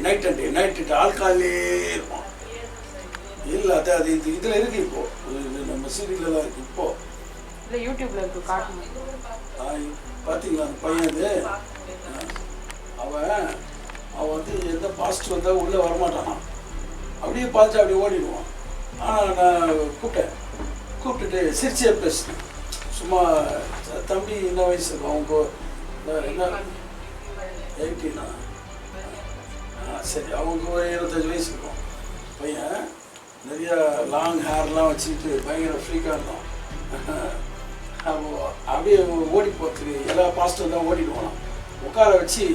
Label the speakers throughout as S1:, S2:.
S1: Night and டே ஆல்காலே இருப்பான். இல்லை அது இதில் இருக்கு இப்போ நம்ம சீரியல்லாம் இருக்கு இப்போ
S2: யூடியூப்ல இருக்கு காட்டணும்.
S1: பார்த்தீங்களா அந்த பையன் இது அவன் வந்து எந்த பாஸ்ட் வந்தால் உள்ளே வரமாட்டானா, அப்படியே பார்த்து அப்படியே ஓடிடுவான். ஆனால் நான் கூப்பிட்டுட்டு சிரிச்சியா பேசுனேன். சும்மா தம்பி என்ன வயசு இருக்கும் அவங்க என்ன 18 சரி அவங்க ஒரு 25 வயசு இருக்கும் பையன். நிறையா லாங் ஹேர்லாம் வச்சுக்கிட்டு பயங்கர ஃப்ரீக்காக இருந்தான். அப்படியே ஓடி போகிறதுக்கு எல்லா பாஸ்ட்டும் தான் ஓடிடுவான். உட்கார வச்சு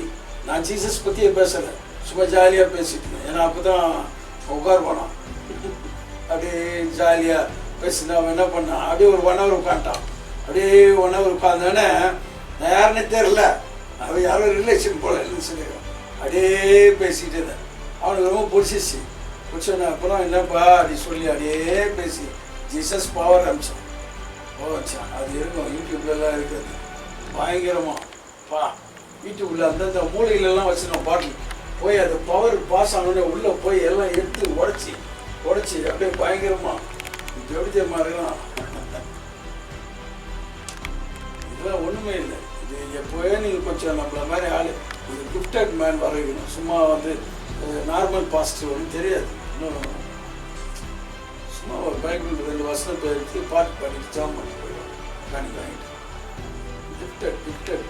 S1: நான் ஜீசஸ் பற்றியே பேசலை, சும்மா ஜாலியாக பேசிட்டு இருந்தேன். ஏன்னா அப்போ தான் உட்காருவானா. அப்படியே ஜாலியாக பேசினா அவன் என்ன பண்ணான், அப்படியே ஒரு 1 hour உட்காந்துட்டான். அப்படியே 1 hour உட்காந்தோடனே நான் யாருன்னே தெரில, அவன் யாரும் ரிலேஷன் போல இல்லைன்னு சொல்லிடுவான். அப்படியே பேசிக்கிட்டு இருந்தேன். அவனுக்கு ரொம்ப பிடிச்சிச்சு. பிடிச்சோன்னே அப்புறம் என்னப்பா அப்படி சொல்லி அப்படியே பேசி ஜீசஸ் பவர் அமிச்சான். போச்சான் அது இருக்கும் யூடியூப்லலாம் இருக்கிறது பயங்கரமாக பா. யூடியூப்பில் அந்தந்த மூலையிலலாம் வச்சுருந்தோம் பாட்டில் போய் அது பவர் பாஸ் ஆனோடனே உள்ளே போய் எல்லாம் எடுத்து உடச்சி அப்படியே பயங்கரமாக இது எப்படி தெரியுமா இருக்கலாம். இதெல்லாம் ஒன்றுமே இல்லை. இது எப்போயே நீங்கள் கொஞ்சம் நம்மள மாதிரி ஆள் இது கிஃப்டட் மேன் வரைக்கணும். சும்மா வந்து நார்மல் பாசிட்டிவ் ஒன்றும் தெரியாது. இன்னும் சும்மா ஒரு பைபிள் 2 வருஷம் எடுத்து பாட்டு பாடிட்டு ஜாம் பண்ணி போயிடுவாங்க. காணி வாங்கிட்டு கிஃப்டட்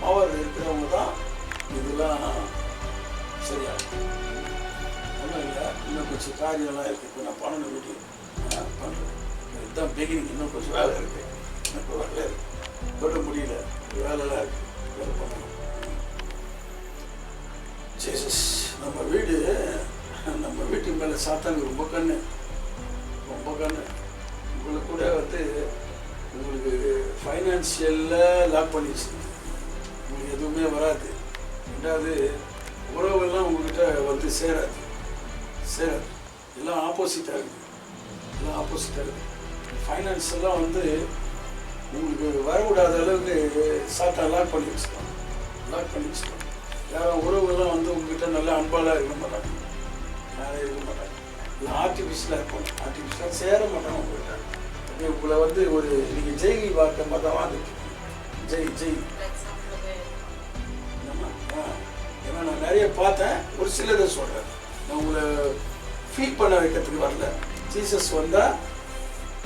S1: பவர் இருக்கிறவங்க தான் இதெல்லாம் சரியாகும். ஒன்றும் இல்லை, இன்னும் கொஞ்சம் காரியம்லாம் இருக்குது. இப்போ நான் பண்ணணும் வீடியோ பண்ணுறேன். இதுதான் பிகினிங். இன்னும் கொஞ்சம் வேலை இருக்குது. எனக்கு வேலை இருக்குது, தொட முடியல, வேலைலாம் இருக்குது, வேலை பண்ணணும். ஜீசஸ் நம்ம வீட்டு மேலே சாத்தாங்க ரொம்ப கண்ணு. உங்களுக்கு கூட வந்து உங்களுக்கு ஃபைனான்சியலில் லாக் பண்ணி வச்சுருக்கு. உங்களுக்கு எதுவுமே வராது. ரெண்டாவது உறவுகள்லாம் உங்கள்கிட்ட வந்து சேராது. எல்லாம் ஆப்போசிட்டாக இருக்குது. ஃபைனான்ஸ் எல்லாம் வந்து உங்களுக்கு வரவிடாத அளவுக்கு சாத்தா லாக் பண்ணி வச்சுக்கலாம். யாரும் உறவுகள்லாம் வந்து உங்ககிட்ட நல்லா அன்பாலாக இருக்க மாட்டாங்க. யாரும் இருக்க மாட்டாங்க. இல்லை ஆர்டிஃபிஷியலாக இருப்பாங்க. ஆர்டிஃபிஷியலாக சேர மாட்டாங்க உங்கள்கிட்ட. அப்படியே உங்களை வந்து ஒரு நீங்கள் ஜெய் வார்த்தை மாதிரி தான் வாழ்ந்துட்டு ஜெய் ஏன்னா நான் நிறைய பார்த்தேன். ஒரு சிலதை சொல்கிறேன். நான் உங்களை ஃபீல் பண்ண வைக்கிறதுக்கு வரல. ஜீசஸ் வந்தால்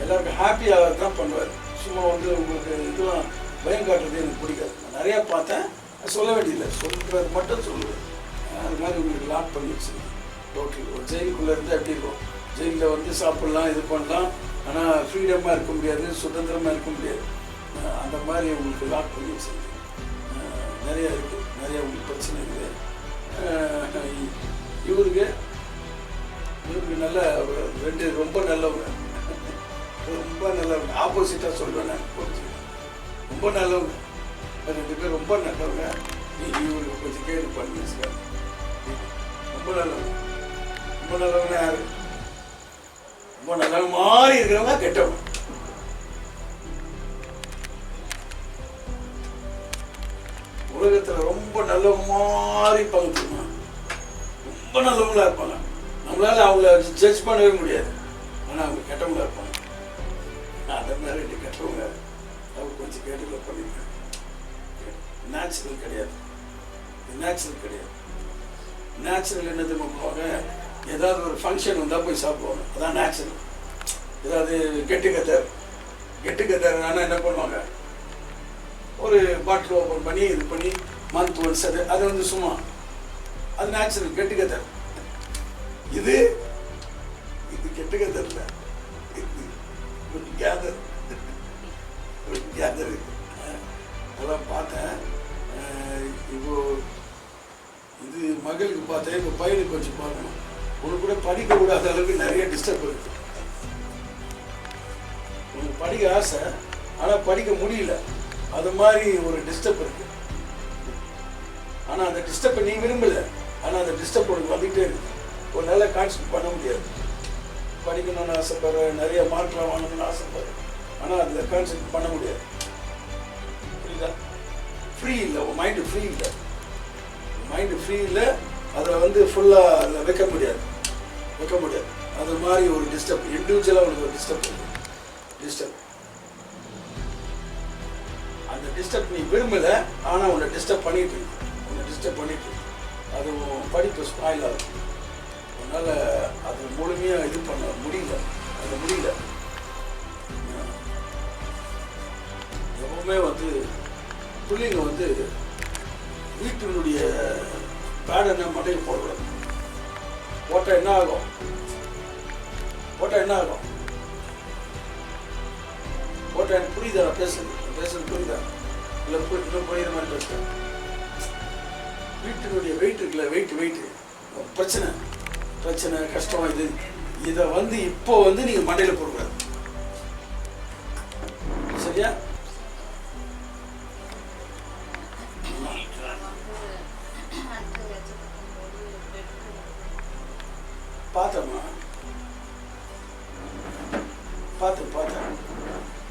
S1: எல்லாருக்கும் ஹாப்பியாக தான் பண்ணுவார். சும்மா வந்து உங்களுக்கு இதெல்லாம் பயம் காட்டுறது எனக்கு பிடிக்காது. நான் நிறையா பார்த்தேன். சொல்ல வேண்டியதில்லை, சொல்கிறது மட்டும் சொல்லுவேன். அது மாதிரி உங்களுக்கு லாக் பண்ணி வச்சுருக்கேன். டோட்டல் ஒரு ஜெயிலுக்குள்ளே இருந்தால் எப்படி இருக்கும், ஜெயிலில் வந்து சாப்பிட்லாம், இது பண்ணலாம், ஆனால் ஃப்ரீடமாக இருக்க முடியாது, சுதந்திரமாக இருக்க முடியாது. அந்த மாதிரி உங்களுக்கு லாக் பண்ணி வச்சுருக்கேன். நிறையா இருக்குது, நிறையா உங்களுக்கு பிரச்சனை இருக்குது. இவருக்கு நல்ல 2 ரொம்ப நல்லவங்க. ஆப்போசிட்டாக சொல்லுவேன் நான். ரொம்ப நல்லவங்க 2 பேர் ரொம்ப நல்லவங்க. இவருக்கு கொஞ்சம் கேள்வி பண்ணி வச்சுக்காங்க. ரொம்ப நல்லவங்க யாரு? ரொம்ப நல்லவங்க மாதிரி இருக்கிறவங்க கெட்டவங்க. உலகத்தில் ரொம்ப நல்லவங்க மாதிரி பங்குமா ரொம்ப நல்லவங்களா இருப்பாங்க. நம்மளால அவங்கள ஜட்ஜ் பண்ணவே முடியாது. ஆனால் அவங்க கெட்டவங்களா இருப்பாங்க. அந்த மாதிரி 2 கெட்டவங்க அவங்க கொஞ்சம் கேட்டுல பண்ணியிருக்காங்க. நேச்சுரல் கிடையாது. நேச்சுரல் என்ன பண்ணுவாங்க, ஏதாவது ஒரு ஃபங்க்ஷன் வந்தால் போய் சாப்பிடுவாங்க. அதான் நேச்சுரல். ஏதாவது கெட்டுக்கத்தர் ஆனால் என்ன பண்ணுவாங்க, ஒரு பாட்டில் ஓப்பன் பண்ணி இது பண்ணி மந்த் ஒன்ஸ் அது வந்து சும்மா அது நேச்சுரல் கெட்டுக்கத்தர். இது கெட்டுக்கத்தர் இல்லை, கேதர் அதெல்லாம் பார்த்தேன். இப்போ இது மகளுக்கு பார்த்தேன். இப்போ பையனுக்கு கொஞ்சம் பார்க்கணும். உனக்கு கூட படிக்க கூடாத அளவுக்கு நிறைய டிஸ்டர்ப் இருக்கு. உனக்கு படிக்க ஆசை, ஆனால் படிக்க முடியல. அது மாதிரி ஒரு டிஸ்டர்ப் இருக்கு. ஆனால் அந்த டிஸ்டர்பை நீ விரும்பல. ஆனால் அந்த டிஸ்டர்ப் உனக்கு வந்துகிட்டே இருக்கு. ஒரு நல்லா கான்சன்ட்ரேட் பண்ண முடியாது. படிக்கணும்னு ஆசைப்படுற, நிறைய மார்க்லாம் வாங்கணும்னு ஆசைப்படுற, ஆனால் அதில் கான்சன்ட்ரேட் பண்ண முடியாது. புரியுதா? ஃப்ரீ இல்லை, உன் மைண்டு ஃப்ரீ இல்லை. அதை வந்து ஃபுல்லாக அதில் வைக்க முடியாது. அது மாதிரி ஒரு டிஸ்டர்ப், இண்டிவிஜுவலாக உனக்கு ஒரு டிஸ்டர்ப். அந்த டிஸ்டர்ப் நீ விரும்பலை, ஆனால் உன்னை டிஸ்டர்ப் பண்ணிட்டு அது படிப்பு ஸ்பாயில் ஆகும். அதனால் அது முழுமையாக இது பண்ண முடியல. எப்பவுமே வந்து பிள்ளைங்க வந்து வீட்டினுடைய பேடனை மண்டையில் போடக்கூடாது. போட்டால் என்ன ஆகும்? எனக்கு புரியுதா? நான் பேசுறது புரியுதா? இல்லை இன்னும் புரியுற மாதிரி பேசுகிறேன். வீட்டினுடைய வெயிட் இருக்குல்ல, வெயிட் பிரச்சனை கஷ்டம், இதை வந்து இப்போ வந்து நீங்கள் மண்டையில் போடக்கூடாது. சரியா? பார்த்தேன்.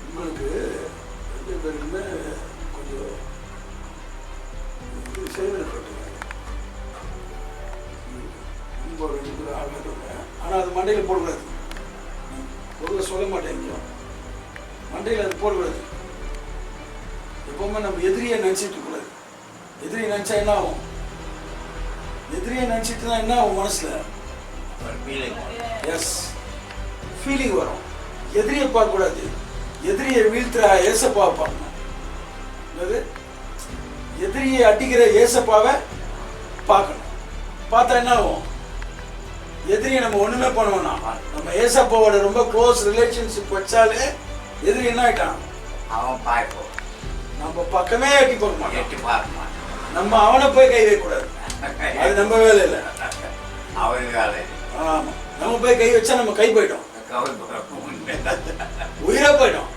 S1: உங்களுக்கு 2 பேருக்குமே கொஞ்சம் செய்வன ரொம்ப 2 பேரும் ஆகாதவங்க. ஆனால் அது மண்டையில் போடக்கூடாது. பொருளை சொல்ல மாட்டேங்க, மண்டையில் அது போடக்கூடாது. எப்பவுமே நம்ம எதிரியை நினச்சிட்டு இருக்கக்கூடாது. எதிரியை நினச்சா என்ன ஆகும்? எதிரியை நினச்சிட்டு தான் என்ன ஆகும்? மனசில் ஃபீலிங் வரும். எதிரியை பார்க்கக்கூடாது. எதிரியை வீழ்த்துற ஏசப்பாவை பார்க்கணும். எதிரியை அடிக்கிற ஏசப்பாவை பார்க்கணும். பார்த்தா என்ன ஆகும்? எதிரியை நம்ம ஒண்ணுமே பண்ணுவோம்னா, நம்ம ஏசப்பாவோட ரொம்ப க்ளோஸ் ரிலேஷன்ஷிப் வச்சாலே எதிரி என்ன ஆயிட்டான்? நம்ம பக்கமே எட்டி பார்க்க மாட்டோம். நம்ம அவனை போய் கை வைக்கக்கூடாது. அது நம்ம வேலை இல்லை. ஆமா, நம்ம போய் கை வச்சா நம்ம கை போயிடும், உயிரை போயிடும்.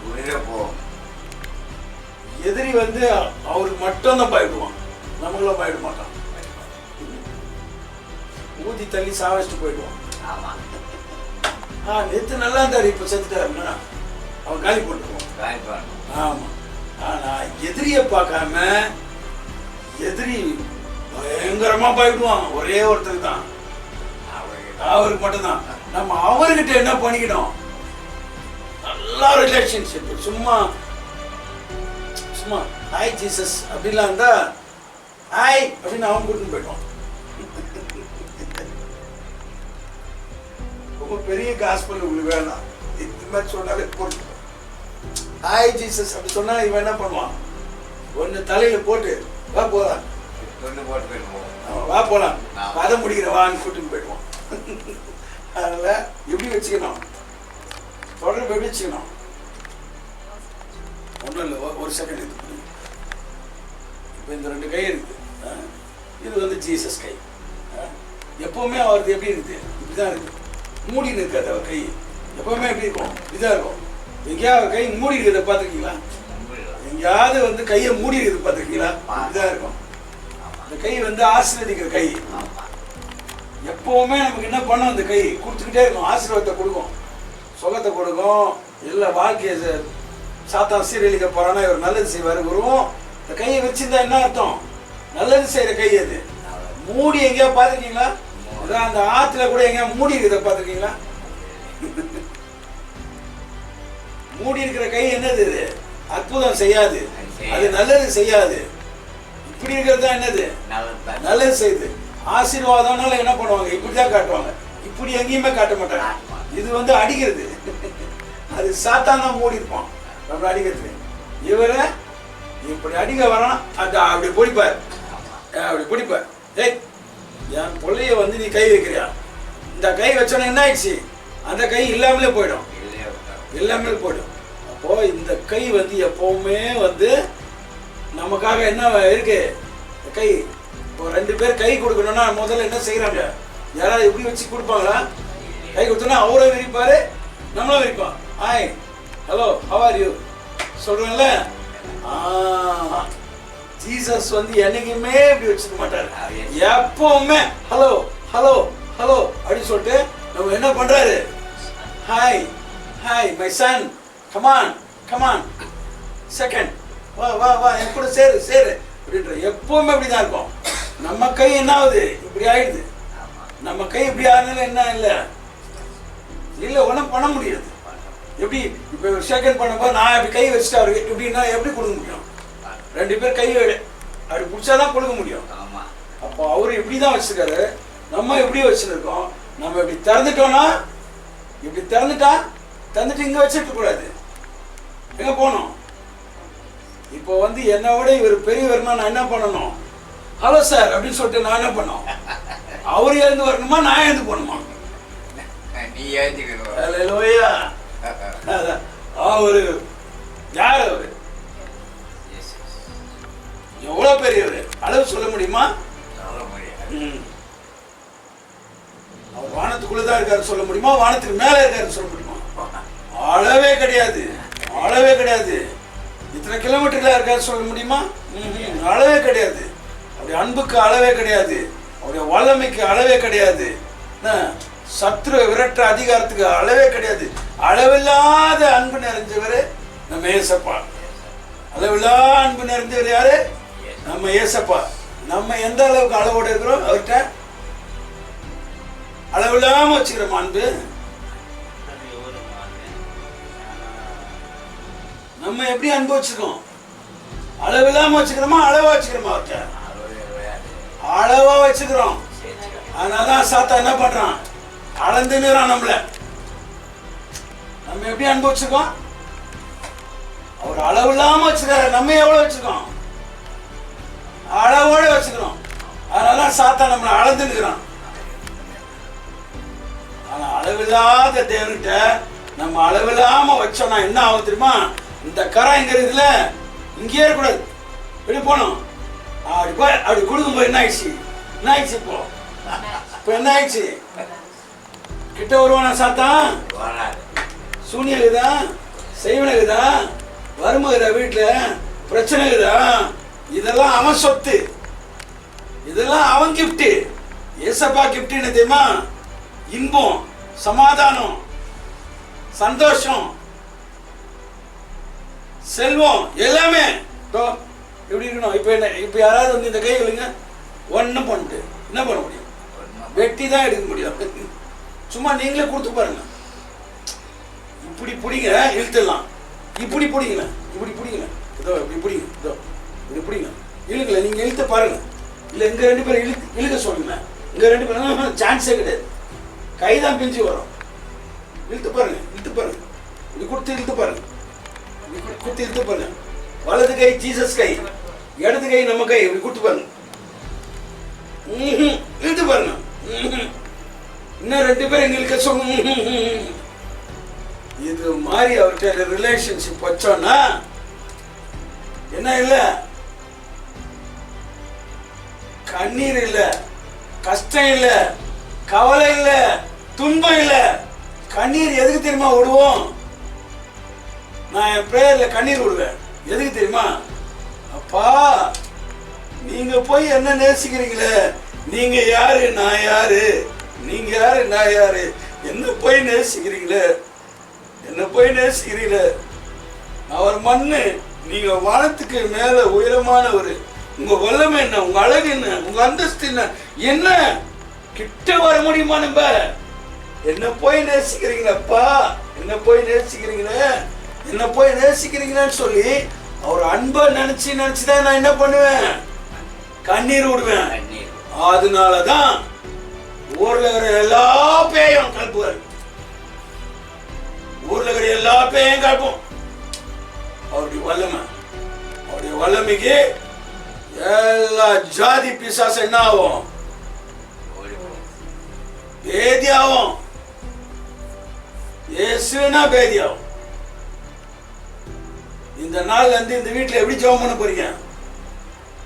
S1: எதிரி வந்து அவருக்கு மட்டும் தான் பயப்படுவான், நம்மளும் பயப்பட மாட்டான். ஊதி தள்ளி சாவச்சிட்டு போயிடுவான். நேற்று நல்லா இருந்தாரு, இப்ப செத்துட்டாருன்னா அவன் காலி போட்டுருவான். ஆமா, ஆனா எதிரிய பார்க்காம எதிரி பயங்கரமா பயப்படுவான். ஒரே ஒருத்தருக்கு தான், அவருக்கு மட்டும்தான். நம்ம அவர்கிட்ட என்ன பண்ணிக்கணும்? நல்லா ரிலேஷன்ஷிப். சும்மா ஹாய் ஜீசஸ் அப்படிலாம் இருந்தா ஹாய் அப்படின்னு அவன் கூட்டின்னு போயிடுவான். ரொம்ப பெரிய காஸ்பல் உங்களுக்கு வேணாம், இந்த மாதிரி சொன்னாலே போட்டு ஹாய் ஜீசஸ் அப்படி சொன்னா இவன் என்ன பண்ணுவான்? ஒன்னு தலையில போட்டு வா போலாம், வா போலாம், கதை முடிக்கிற வான்னு கூட்டின்னு போயிடுவான். அதனால எப்படி வச்சுக்கணும்? தொடர்பு எப்படி வச்சுக்கணும்? ஒன்றும் இல்லை, ஒரு செகண்ட். இது இப்போ இந்த 2 கை இருக்கு. இது வந்து ஜீசஸ் கை. எப்பவுமே அவருக்கு எப்படி இருக்குது? இப்படிதான் இருக்கு, மூடின்னு இருக்காது. அவர் கை எப்பவுமே எப்படி இருக்கும்? இப்படிதான் இருக்கும். எங்கேயாவது கை மூடி இருக்கிறத பார்த்துருக்கீங்களா? எங்கேயாவது வந்து கையை மூடி இருக்கிறது பார்த்துருக்கீங்களா? இப்படிதான் இருக்கும். இந்த கை வந்து ஆசீர்வதிக்கிற கை. எப்பவுமே நமக்கு என்ன பண்ணும்? அந்த கை கொடுத்துக்கிட்டே இருக்கும், ஆசீர்வாதத்தை கொடுக்கும், சுகத்தை கொடுக்கும். இல்லை வாழ்க்கையை சாத்தான் சீரழிக்க போறானா இவர் நல்லது செய்வார். வரும் இந்த கையை வச்சிருந்தா என்ன அர்த்தம்? நல்லது செய்யற கை. அது மூடி எங்கேயா பார்த்துருக்கீங்களா? அதான் அந்த ஆத்துல கூட எங்கேயா மூடி இருக்கிறத பார்த்துருக்கீங்களா? மூடி இருக்கிற கை என்னது? இது அற்புதம் செய்யாது, அது நல்லது செய்யாது. இப்படி இருக்கிறது தான் என்னது? நல்லது செய்யுது. ஆசீர்வாதம்னால என்ன பண்ணுவாங்க? இப்படிதான் காட்டுவாங்க, இப்படி எங்கேயுமே காட்ட மாட்டாங்க. இது வந்து அடிக்கிறது. அது சாத்தான் தான் மூடி இருப்பான் நம்ம அடிக்கிறது. இவரை இப்படி அடிக்க வரான், அப்படி பிடிப்பார். ஏய், என் பிள்ளைய வந்து நீ கை வைக்கிறியா? இந்த கை வச்சோன்னா என்ன ஆயிடுச்சு? அந்த கை இல்லாமலே போயிடும். அப்போ இந்த கை வந்து எப்பவுமே வந்து நமக்காக என்ன இருக்கு? கை. இப்போ 2 பேர் கை கொடுக்கணும்னா முதல்ல என்ன செய்யறாங்க? யாராவது எப்படி வச்சு கொடுப்பாங்களா? கை கொடுத்தோன்னா அவரும் விரிப்பாரு, நம்மளும் விரிப்பான். Hi, hello, how are you சொல்றேன்ல. ஜீசஸ் வந்து என்னைக்குமே இப்படி வச்சுக்க மாட்டாரு. எப்பவுமே ஹலோ ஹலோ ஹலோ அப்படின்னு சொல்லிட்டு நம்ம என்ன பண்றாரு? Hi hi my son, come on come on, second, வா வா வா, என் கூட சேரு அப்படின்ற. எப்பவுமே அப்படிதான் இருக்கும். நம்ம கை என்ன ஆகுது? இப்படி ஆயிடுது. நம்ம கை இப்படி ஆனாலும் என்ன இல்லை இல்லை ஒன்றும் பண்ண முடியாது. எப்படி இப்போ செகண்ட் பண்ணும்போது நான் இப்படி கை வச்சுட்டு அவருக்கு எப்படின்னா எப்படி கொடுக்க முடியும்? 2 பேர் கை அப்படி பிடிச்சாதான் கொடுக்க முடியும். அப்போ அவர் இப்படி தான் வச்சிருக்காரு, நம்ம எப்படி வச்சுருக்கோம். நம்ம இப்படி திறந்துட்டோம்னா இப்படி திறந்துட்டு இங்கே வச்சுட்டு கூடாது. எங்கே போகணும்? இப்போ என்னை விட இவர் பெரியவர்னா நான் என்ன பண்ணணும்? ஹலோ சார் அப்படின்னு சொல்லிட்டு நான் என்ன பண்ணோம்? அவர் எழுந்து வரணுமா நான் எழுந்து போகணுமா? அவரு யார்? அவரு எவ்வளவு பெரியவர்? அளவு சொல்ல முடியுமா? அவர் வானத்துக்குள்ளதான் இருக்காரு சொல்ல முடியுமா? வானத்துக்கு மேல இருக்காரு சொல்ல முடியுமா? அளவே கிடையாது, அளவே கிடையாது. இத்தனை கிலோமீட்டர்ல இருக்காரு சொல்ல முடியுமா? அளவே கிடையாது. அவருடைய அன்புக்கு அளவே கிடையாது, அவருடைய வல்லமைக்கு அளவே கிடையாது, சத்ரு விரட்ட அதிகாரத்துக்கு அளவே கிடையாது. அளவில்லாத அன்பு நிறைஞ்சவர் நம்ம ஏசப்பா. அளவில்லாத அன்பு நிறைஞ்சவர் யாரு? நம்ம ஏசப்பா. நம்ம எந்த அளவுக்கு அளவோட இருக்கிறோம் அவர்கிட்ட? அளவில்லாம வச்சுக்கிறோம் அன்பு. நம்ம எப்படி அன்பு வச்சுக்கோம்? அளவில்லாம வச்சுக்கிறோமா அளவா வச்சுக்கிறோமா? அவர்கிட்ட அளவா வச்சுக்கிறோம். அதனாலதான் சாத்தா என்ன பண்றான்? அளந்துன்னுறான் நம்மள. நம்ம எப்படி அன்பு வச்சுக்கோம்? அவர் அளவு இல்லாம வச்சுக்கிறாரு. நம்ம எவ்வளவு வச்சுக்கோம்? அளவோட வச்சுக்கிறோம். அதனாலதான் சாத்தா நம்மளை அளந்துன்னுக்கிறான். ஆனா அளவில்லாத தேவன்கிட்ட நம்ம அளவில்லாம வச்சோம்னா என்ன ஆகும் தெரியுமா? இந்த கரை இங்க இருக்குல்ல, இங்கேயே இருக்கக்கூடாது, வெளியே போனோம். அப்படி போய் அப்படி கொடுக்கும்போது என்ன ஆயிடுச்சு? இப்போ என்ன ஆயிடுச்சு? கிட்ட வருவானா சாத்தான்? சூனியகுதா, செய்வனகுதா, வறுமைகுதா, வீட்டில் பிரச்சனைகுதா, இதெல்லாம் அவன் சொத்து, இதெல்லாம் அவன் கிஃப்ட். ஏசப்பா கிஃப்ட் என்ன தெரியுமா? இன்பம், சமாதானம், சந்தோஷம், செல்வம், எல்லாமே எப்படி இருக்கணும். இப்போ என்ன, இப்போ யாராவது இந்த கை இல்லைங்க ஒன்றும் பண்ணிட்டு என்ன பண்ண முடியும்? வெட்டி தான் எடுக்க முடியும். சும்மா நீங்களே கொடுத்து பாருங்க. இப்படி பிடிங்க, இழுத்துடலாம். இப்படி பிடிங்கள, இப்படி பிடிங்கள, இதோ இப்படி பிடிங்க, இதோ இப்படி பிடிங்க, இழுக்கல. நீங்க இழுத்து பாருங்க. இல்லை இங்க 2 பேரும் இழுக்க சொல்லுங்க. இங்க 2 பேரும் சான்ஸே கிடையாது. கைதான் பிஞ்சு வரும். இழுத்து பாருங்க, இழுத்து பாருங்க, இப்படி கொடுத்து இழுத்து பாருங்க, இப்படி கொடுத்து இழுத்து பாருங்க. வலது கை ஜீசஸ் கை, இடது கை நம்ம கை, இப்படி கொடுத்து பாருங்க. இழுத்து பாருங்க. இன்னும் 2 பேரும் எங்களுக்கு சொல்லுங்க. இது மாதிரி அவர்கிட்ட ரிலேஷன்ஷிப் வச்சோம்னா என்ன இல்ல? கண்ணீர் இல்ல, கஷ்டம் இல்ல, கவலை இல்ல, துன்பம் இல்ல. கண்ணீர் எதுக்கு தெரியுமா விடுவோம்? நான் என் பிரேயர்ல கண்ணீர் விடுவேன். எதுக்கு தெரியுமா? அப்பா நீங்க போய் என்ன நேசிக்கிறீங்களே, நீங்க யாரு நான் யாரு, நீங்க யாரு நான் யாரு, என்ன போய் நேசிக்கிறீங்களே, என்ன போய் நேசிக்கிறீங்களே. அவர் மண்ணு, நீங்க வானத்துக்கு மேல உயரமானவர். உங்க வல்லமை என்ன, உங்க அழகு என்ன, உங்க அந்தஸ்து என்ன, என்ன கிட்ட வர முடியுமா? நம்ம என்ன போய் நேசிக்கிறீங்களப்பா, என்ன போய் நேசிக்கிறீங்களே, என்ன போய் நேசிக்கிறீங்களேன்னு சொல்லி அவர் அன்பை நினைச்சுதான் நான் என்ன பண்ணுவேன்? கண்ணீர் விடுவேன். அதனாலதான் ஊர்ல இருக்கிற எல்லா பேயும் கலப்புவார். ஊர்ல இருக்கிற எல்லா பேயும் கலப்போம். அவருடைய வல்லமை, அவருடைய வல்லமைக்கு எல்லா ஜாதி பிசாசம் என்ன ஆகும்? பேதியாகும். இயேசுனா பேதியாகும். இந்த நாள்ல இருந்து இந்த வீட்டுல எப்படி ஜெபம் பண்ண போறீங்க?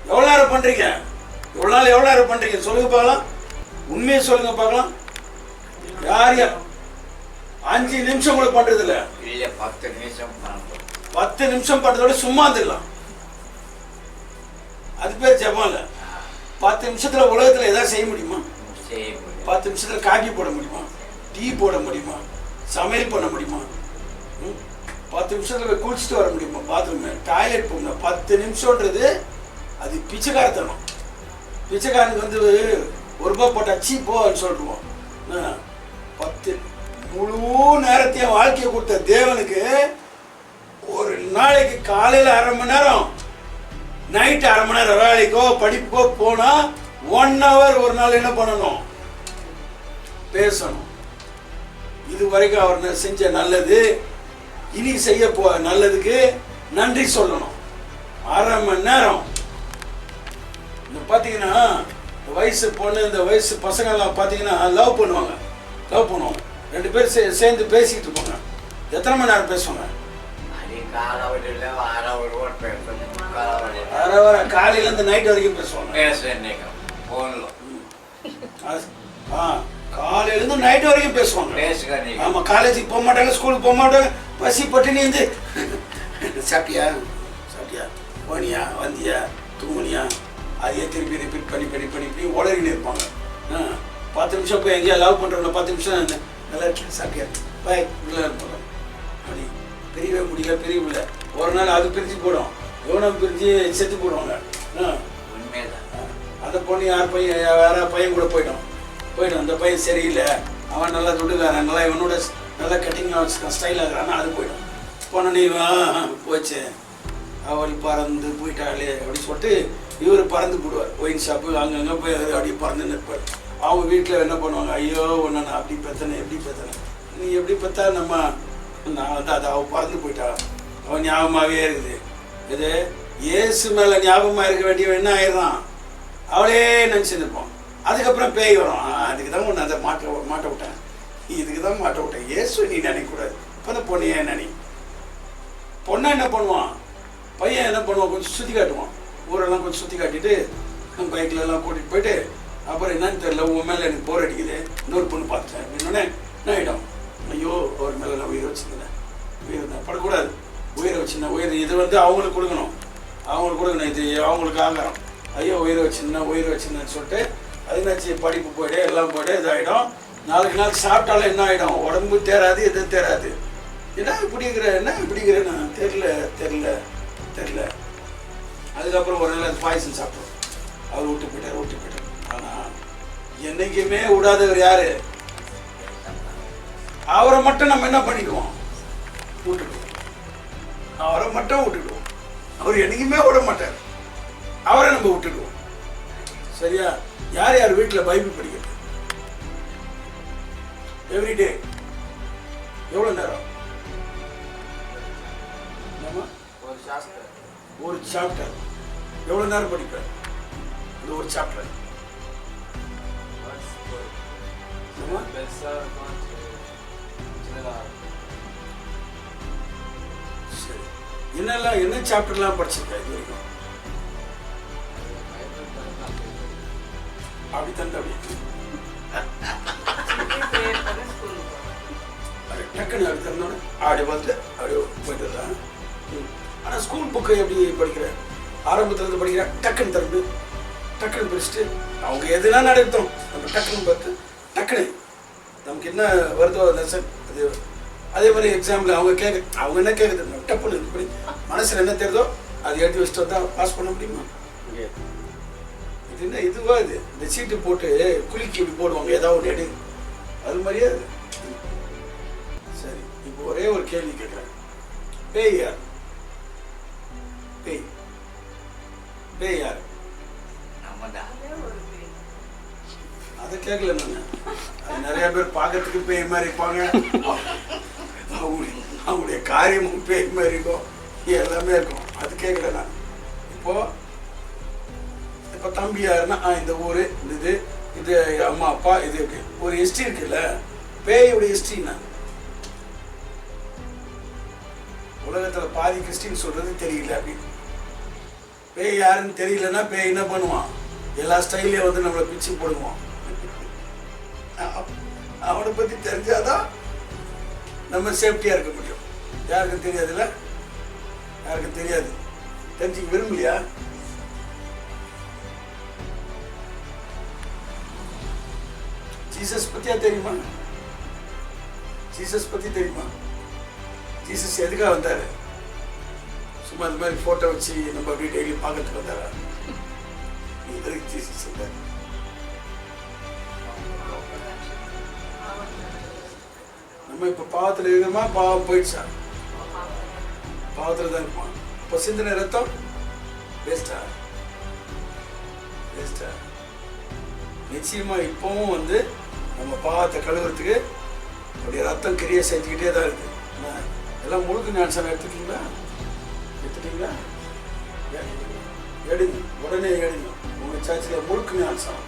S1: எவ்வளவு நேரம் பண்றீங்க? எவ்வளவு நாள் எவ்வளவு நேரம் பண்றீங்க? சொல்லுங்க பார்க்கலாம். உண்மையை சொல்லுங்க பார்க்கலாம். யார் 5 நிமிஷம் கூட பண்றது இல்ல. 10 நிமிஷம் பண்றதோட சும்மா இருந்துடலாம். அது பேர் ஜெபம் இல்ல. 10 நிமிஷத்துல உலகத்துல ஏதாவது செய்ய முடியுமா? 10 நிமிஷத்துல காபி போட முடியுமா? டீ போட முடியுமா? சமையல் பண்ண முடியுமா? 10 நிமிஷத்துல போய் குளிச்சுட்டு வர முடியுமா? பாத்ரூம் டாய்லெட் போகணும். 10 நிமிஷம்ன்றது அது பிச்சைக்காரத்தனம். பிச்சைக்காரனுக்கு வந்து ₹1 போட்டா சீப்போன்னு சொல்லிடுவோம். 10 முழு நேரத்தையும் வாழ்க்கையை கொடுத்த தேவனுக்கு ஒரு நாளைக்கு காலையில் 1/2 மணி நேரம், நைட்டு 1/2 மணி நேரம் வேலைக்கோ படிப்புக்கோ போனா 1 hour ஒரு நாள் என்ன பண்ணணும்? பேசணும். இது வரைக்கும் அவர் செஞ்ச நல்லது, இனி செய்ய நல்லதுக்கு நன்றி சொல்லணும். 1/2 மணி நேரம். இந்த பார்த்தீங்கன்னா வயசு பொண்ணு, இந்த வயசு பசங்கள்லாம் பார்த்தீங்கன்னா லவ் பண்ணுவாங்க. 2 பேர் சேர்ந்து பேசிக்கிட்டு இருப்பாங்க. எத்தனை மணி நேரம் பேசுவாங்க? காலையிலேருந்து நைட் வரைக்கும் பேசுவாங்க. காலையிலேருந்து நைட் வரைக்கும் பேசுவாங்க. ஆமாம், காலேஜுக்கு போக மாட்டாங்க, ஸ்கூலுக்கு போக மாட்டாங்க. பசி பட்டினி வந்து சாப்பிட்டியா போனியா வந்தியா தூங்குனியா அதையே திருப்பி ரிப்பீட் பண்ணி உளறின்னு இருப்பாங்க. 10 நிமிஷம் போய் எங்கேயா லவ் பண்ணுறவங்க 10 நிமிஷம் நல்லா இருக்கு சாப்பிட்டியா பாய் உள்ளே இருப்பாங்க. அப்படி பிரியவே முடியல. ஒரு நாள் அது பிரித்து போடும், இவனும் பிரித்து செத்து போடுவாங்க. அந்த பொண்ணு வேற பையன் கூட போயிடும். அந்த பையன் சரியில்லை, அவன் நல்லா துண்டுக்காரன், நல்லா இவனோட நல்லா கட்டிங்காக வச்சுக்கான், ஸ்டைலாக இருக்கிறான்னா அது போயிடும். போன நீ போச்சு அவள் பறந்து போயிட்டாளே அப்படின்னு சொல்லிட்டு இவர் பறந்து போடுவார். ஒயின் ஷாப்பு அங்கங்கே போய் அப்படியே பறந்து நிற்பார். அவங்க வீட்டில் என்ன பண்ணுவாங்க, ஐயோ ஒன்று நான் அப்படி பெற்றனே எப்படி பெற்றனே, நீ எப்படி பெற்றா நான் வந்து அதை அவள் பறந்து போயிட்டா, அவன் ஞாபகமாகவே இருக்குது. இது இயேசு மேலே ஞாபகமாக இருக்க வேண்டியவன் என்ன ஆயிடுறான், அவளே நினச்சிருப்போம். அதுக்கப்புறம் பேய் வரும். அதுக்கு தான் ஒன்று அதை மாட்ட விட்டேன், இதுக்கு தான் மாட்ட விட்டேன். இயேசு நீ நினைக்கக்கூடாது. இப்போ தான் பொண்ணையே பொண்ணை என்ன பண்ணுவான், பையன் என்ன பண்ணுவான், கொஞ்சம் சுற்றி காட்டுவான். ஊரெல்லாம் கொஞ்சம் சுற்றி காட்டிட்டு பைக்கில் எல்லாம் கூட்டிகிட்டு போயிட்டு அப்புறம் என்னன்னு தெரியல, உன் மேலே எனக்கு போர் அடிக்குது, இன்னொரு பொண்ணு பார்த்தேன் அப்படின்னோடனே என்ன ஆகிடும், ஐயோ அவர் மேலே நான் உயிரை வச்சுருந்தேன், உயிர் தான் படக்கூடாது, உயிரை வச்சுருந்தேன், உயிர் இது வந்து அவங்களுக்கு கொடுக்கணும், இது அவங்களுக்கு ஆகாரம். ஐயோ உயிரை வச்சுருந்தேன்னு சொல்லிட்டு அது என்னாச்சு, படிப்பு போய்ட்டு எல்லாம் போய்ட்டு இதாகிடும். நாளுக்கு நாள் சாப்பிட்டாலும் என்ன ஆகிடும், உடம்பு தேராது, எதுவும் தேராது. என்ன இப்படிங்கிறேன்னு தெரில. அதுக்கப்புறம் ஒரு நாள் பாயசம் சாப்பிட்டோம், அவர் விட்டு போயிட்டார். ஆனால் என்னைக்குமே விடாதவர் யாரு, அவரை மட்டும் நம்ம என்ன பண்ணிடுவோம், விட்டுடுவோம். அவரை மட்டும் விட்டுடுவோம். அவர் என்னைக்குமே விட மாட்டார், அவரை நம்ம விட்டுடுவோம். சரியா? யார் வீட்டில் பைபிள் படிக்கிறது எவ்ரிடே எவ்வளோ நேரம்? ஒரு சாப்டர் எவ்வளோ நேரம் படிப்பேன்? இந்த ஒரு சாப்டர் சரி, என்ன சாப்டர்லாம் படிச்சிருக்கேன் இது வரைக்கும்? அப்படித்தான் டக்குன்னு அப்படி தந்தோட அப்படி பார்த்து அப்படியே போயிட்டு தான். ஆனால் ஸ்கூல் புக்கை எப்படி படிக்கிறேன், ஆரம்பத்துலேருந்து படிக்கிறேன், டக்குன்னு திறந்து டக்குன்னு படிச்சுட்டு அவங்க எதுனா நடத்தோம் நம்ம டக்குன்னு பார்த்து டக்குன்னு நமக்கு என்ன வருதோ லெசன் அது அதே மாதிரி எக்ஸாம்பிள் அவங்க என்ன கேட்குறது டப்புன்னு இது பண்ணி மனசில் என்ன தெரியுதோ அது எழுதி வச்சுட்டு வந்தால் பாஸ் பண்ண முடியுமா? இது என்ன இதுவா, இது இந்த சீட்டு போட்டு குலுக்கி இப்படி போடுவாங்க, ஏதாவது ஒன்று எடு, அது மாதிரியே அது. சரி, இப்போ ஒரே ஒரு கேள்வி கேட்குறேன், பேய் யார்? பேய் யார்? அதை கேட்கல நான். அது நிறைய பேர் பார்க்கறதுக்கு பேய் மாதிரி இருப்பாங்க, அவங்களுடைய காரியமும் பேய் மாதிரி இருக்கும், எல்லாமே இருக்கும். அது கேட்கல நான். இப்போ தம்பி யாருன்னா இந்த ஊர், இது அம்மா அப்பா, இது இருக்கு, ஒரு ஹிஸ்ட்ரி இருக்குல்ல. பேயோட ஹிஸ்ட்ரின்னா உலகத்தில் பாதி கிறிஸ்டின் சொல்றது தெரியல அப்படின்னு. பேய் யாருன்னு தெரியலன்னா பேய் என்ன பண்ணுவான், எல்லா ஸ்டைல்லையும் வந்து நம்மளை பிச்சு போடுவான். அவனை பற்றி தெரிஞ்சாதான் நம்ம சேஃப்டியாக இருக்க முடியும். யாருக்கும் தெரியாதுல்ல, யாருக்கும் தெரியாது, தெரிஞ்சுக்க விரும்பலையா? ஜீசஸ் பற்றியா தெரியுமா? ஜீசஸ் பற்றி தெரியுமா? ஜீசஸ் எதுக்காக வந்தார்? சும்மா இந்த மாதிரி ஃபோட்டோ வச்சு நம்ம அப்படியே டெய்லி பார்க்கறதுக்கு வந்தாரா? அதுக்கு ஜீசஸ் சொல்றாரு. நம்ம இப்ப பாவத்துல இருக்கிறோமா? பாவம் போயிடுச்சா? பாவத்துல தான் இருப்பான். இப்போ சிந்தின ரத்தம் வேஸ்டா? வேஸ்டா? நிச்சயமா இப்பவும் வந்து நம்ம பாவத்தை கழுவுறதுக்கு அப்படி ரத்தம் கிரியை செஞ்சுக்கிட்டே தான் இருக்கு. எல்லாம் முழுக்க ஞானசானம் எடுத்துட்டீங்களா? எடுத்துட்டீங்களா? எடுங்க, உடனே எடுங்க. உங்க சர்ச்சில் முழுக்க ஞானசானம்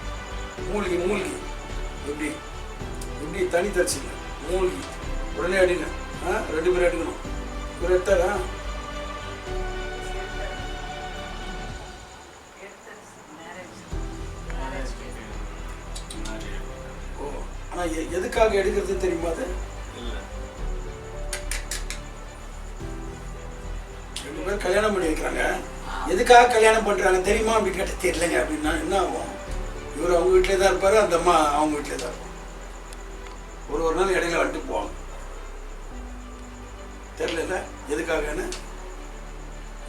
S1: மூழ்கி மூழ்கி எப்படி எப்படி தனி தரிச்சிங்க மூழ்கி உடனே அடிங்க. 2 பேரும் எடுக்கணும். இவர் எடுத்தாரா? ஆனா எதுக்காக எடுக்கிறது தெரியுமா? அது 2 பேர் கல்யாணம் பண்ணி வைக்கிறாங்க. எதுக்காக கல்யாணம் பண்றாங்க தெரியுமா அப்படின்னு கேட்ட தெரியலங்க அப்படின்னா என்ன ஆகும்? இவர் அவங்க வீட்டிலே தான் இருப்பாரு, அந்த அம்மா அவங்க வீட்டிலே தான் இருப்பாங்க. ஒரு நாள் இடையில வந்துட்டு போவாங்க. தெரியல எதுக்காகன்னு.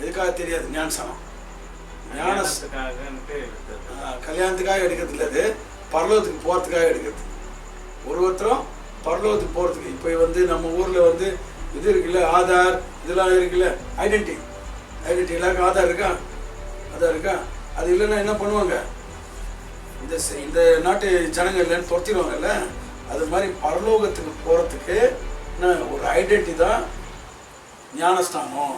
S1: எதுக்காக தெரியாது. ஞானசானம் கல்யாணத்துக்காக எடுக்கிறது இல்லை, அது பரலோகத்துக்கு போறதுக்காக எடுக்கிறது. ஒருத்தரும் பரலோகத்துக்கு போறதுக்கு. இப்போ வந்து நம்ம ஊர்ல வந்து இது இருக்குல்ல, ஆதார் இதெல்லாம் இருக்குல்ல, ஐடென்டி எல்லாருக்கும் ஆதார் இருக்கா? ஆதார் இருக்கா? அது இல்லைன்னா என்ன பண்ணுவாங்க? இந்த நாட்டு ஜனங்கள் இல்லைன்னு துரத்திடுவாங்கல்ல. அது மாதிரி பரலோகத்துக்கு போறதுக்கு ஒரு ஐடென்டி தான் ஞானஸ்தானம்.